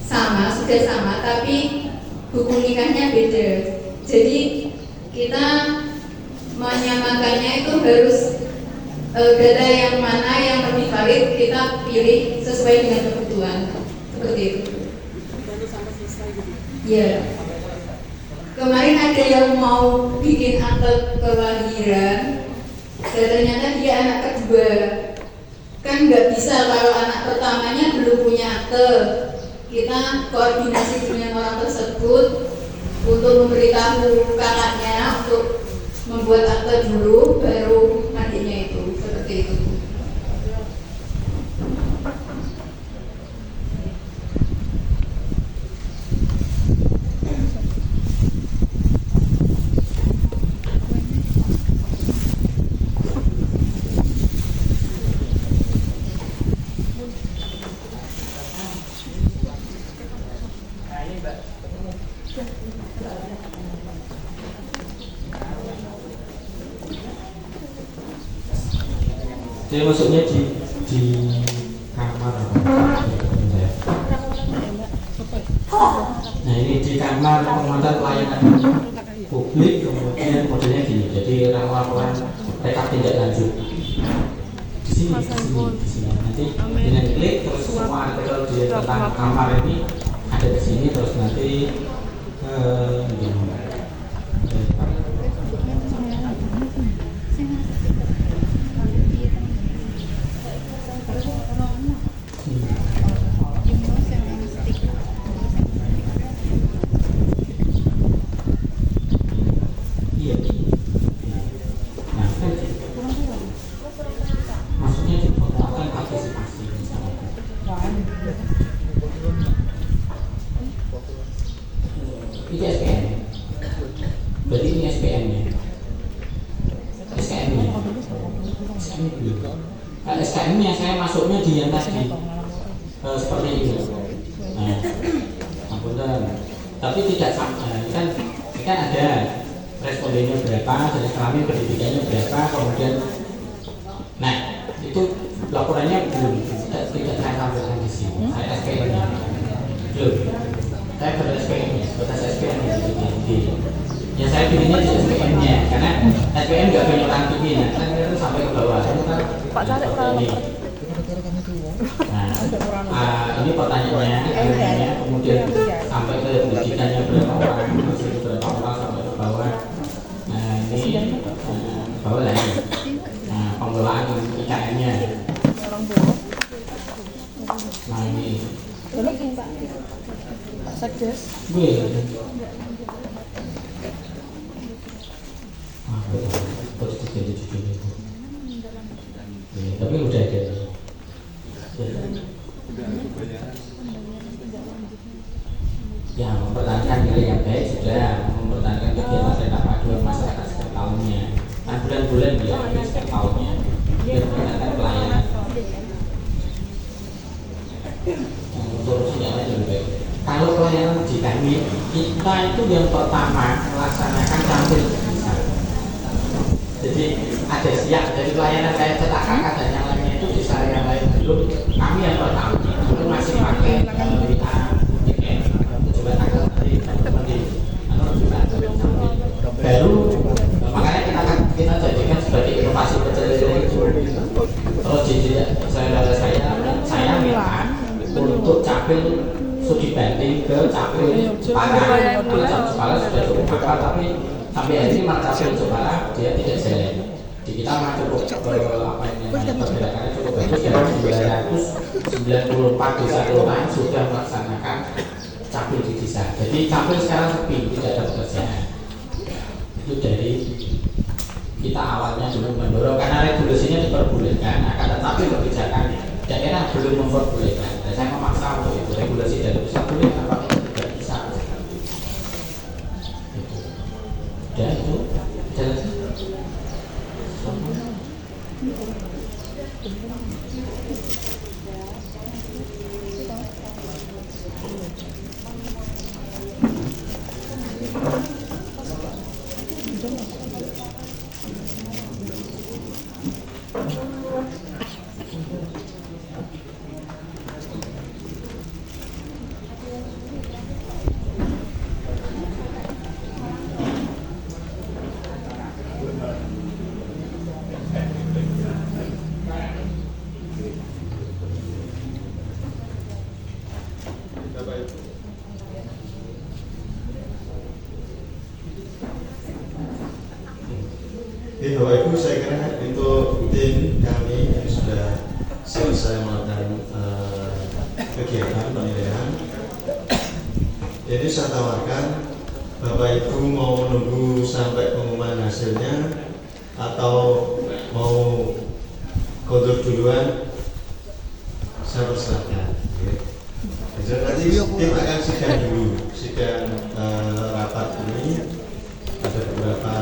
sama, sudah sama, tapi buku nikahnya beda. Jadi kita menyamakannya itu harus data yang mana yang lebih valid kita pilih sesuai dengan kebutuhan, seperti itu. Ya. Kemarin ada yang mau bikin akte kelahiran, dan ternyata dia anak kedua. Kan nggak bisa kalau anak pertamanya belum punya akte. Kita koordinasi dengan orang tersebut untuk memberitahu kakaknya untuk membuat akte dulu, baru adiknya itu, seperti itu. Jadi maksudnya di kamar nah ini di kamar pengamatan pelayanan publik, kemudian modelnya gini, jadi rawan rekap tindak lanjut di sini nanti dengan klik terus semua artikel di tentang kamar ini ada di sini, terus nanti masuknya di yang tadi seperti itu. Nah, ampun, tapi tidak sama kan ada respondennya berapa, jenis kelamin pendidikannya berapa, kemudian nah itu laporannya belum tidak saya tampilkan di sini. Saya SPM-nya belum, saya ber-SPM-nya, batas SPM-nya yang saya pilihnya di SPM-nya karena SPM nggak punya orang tinggi, nah kan itu sampai ke bawah Pak cari orang ini. Nah, ini pertanyaannya, kemudian sampai ke pendidikannya berapa orang, masih berapa orang sampai ke bawah. Nah ini bawah lagi. Nah pengelolaan IKN-nya. Nah ini. Pak Sekdes. Gue. Tapi udah ada. Ya, mempertahankan nilai yang baik sudah, mempertahankan kegiatan kereta paduan masyarakat setiap tahunnya. Kan bulan-bulan dia setiap tahunnya, dia mempertahankan pelayanan. Solusinya lebih baik. Kalau pelayanan di kami, kita itu yang pertama melaksanakan tampil bisa. Jadi ada siap dari pelayanan kayak cetak kakak dan yang lainnya itu bisa, yang lain belum. Kami yang pertama itu masih pakai kita baru makanya kita jadikan sebagai inovasi kecil-kecil itu. Terus saya minta untuk capil studi banding ke capil Jepara. Jepara sudah cukup akal, tapi sampai hari ini malah capil Jepara dia tidak jalan. Di kita mah cukup apa ini pergerakannya cukup bagus ya. 994 desa kelurahan sudah melaksanakan capil di desa. Jadi capil sekarang sepi, tidak ada pekerjaan. Itu dari kita awalnya dulu mendorong karena regulasinya diperbolehkan, akan tetapi kebijakan daerah belum memperbolehkan. Dan saya memaksa untuk itu, regulasi dari pusat boleh, apa itu tidak bisa. Itu. Dan itu jelas. Bapak Ibu, saya kira untuk tim kami yang sudah selesai melakukan kegiatan penilaian, ini saya tawarkan Bapak Ibu mau menunggu sampai pengumuman hasilnya atau mau kontur duluan, saya persilahkan. Jadi nanti tim akan sidang dulu, sidang rapat ini ada beberapa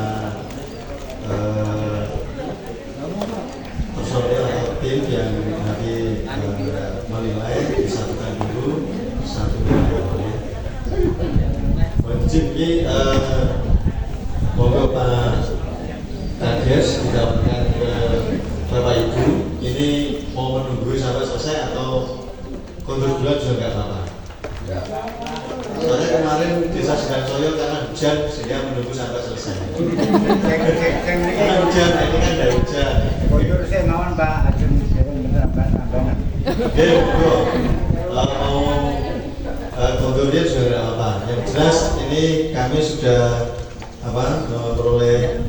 personil atau tim yang nanti menilai, disatukan dulu satu nilai. Wajib ini monggo Pak Kades ditawarkan ke Bapak Ibu, ini mau menunggu sampai selesai atau kontur duluan juga nggak apa-apa. Soalnya kemarin desa Sedangsoyo karena hujan sehingga menunggu sampai selesai. Karena hujan, ini kan ada hujan. Kontur saya mawon Pak Ajun, bener Pak Abang. Oke, mau konturnya juga tidak apa-apa. Yang jelas ini kami sudah memperoleh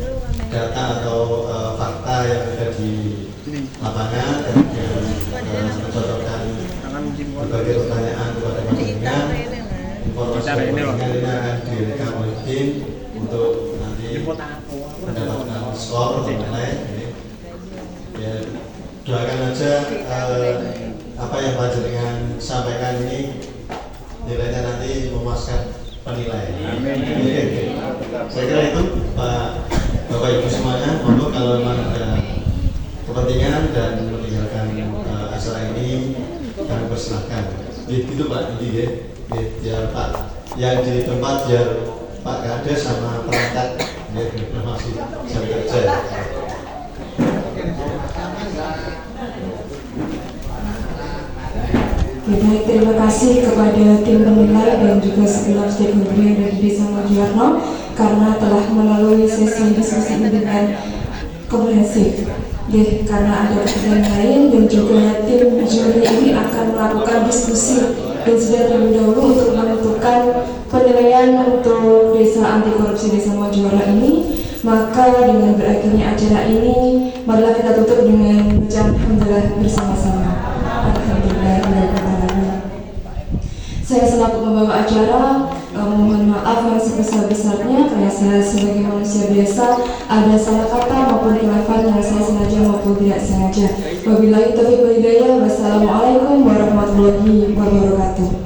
data atau fakta yang ada di lapangan, kemudian mencocokkan berbagai pertanyaan kepada panjenengan. Informasi panjenengan ini akan direkam oleh tim untuk nanti mendapatkan skor atau nilai. Ya, doakan aja apa yang panjenengan sampaikan ini nilainya nanti memuaskan penilai. Amin. Saya kira itu Bapak Ibu semuanya, monggo kalau memang ada kepentingan dan meninggalkan acara gitu Pak Didi ya. Biar Pak yang di tempat biar Pak Kades sama perangkat masih jam kerja. Baik, terima kasih kepada tim penilai dan juga segenap stakeholder yang ada di Desa Mojowarno karena telah melalui sesi diskusi ini dengan komprehensif. Karena ada kepentingan lain dan juga tim juri ini akan melakukan diskusi dan sudah terlebih dahulu untuk menentukan penilaian untuk Desa Anti Korupsi Desa Mojowarno ini. Maka dengan berakhirnya acara ini, marilah kita tutup dengan bacaan alhamdulillah bersama-sama. Alhamdulillah. Saya selaku pembawa acara mohon maaf yang sebesar-besarnya karena saya sebagai manusia biasa ada salah kata maupun khilafan yang saya sengaja maupun tidak sengaja. Wabillahi taufiq wal hidayah. Wassalamualaikum warahmatullahi wabarakatuh.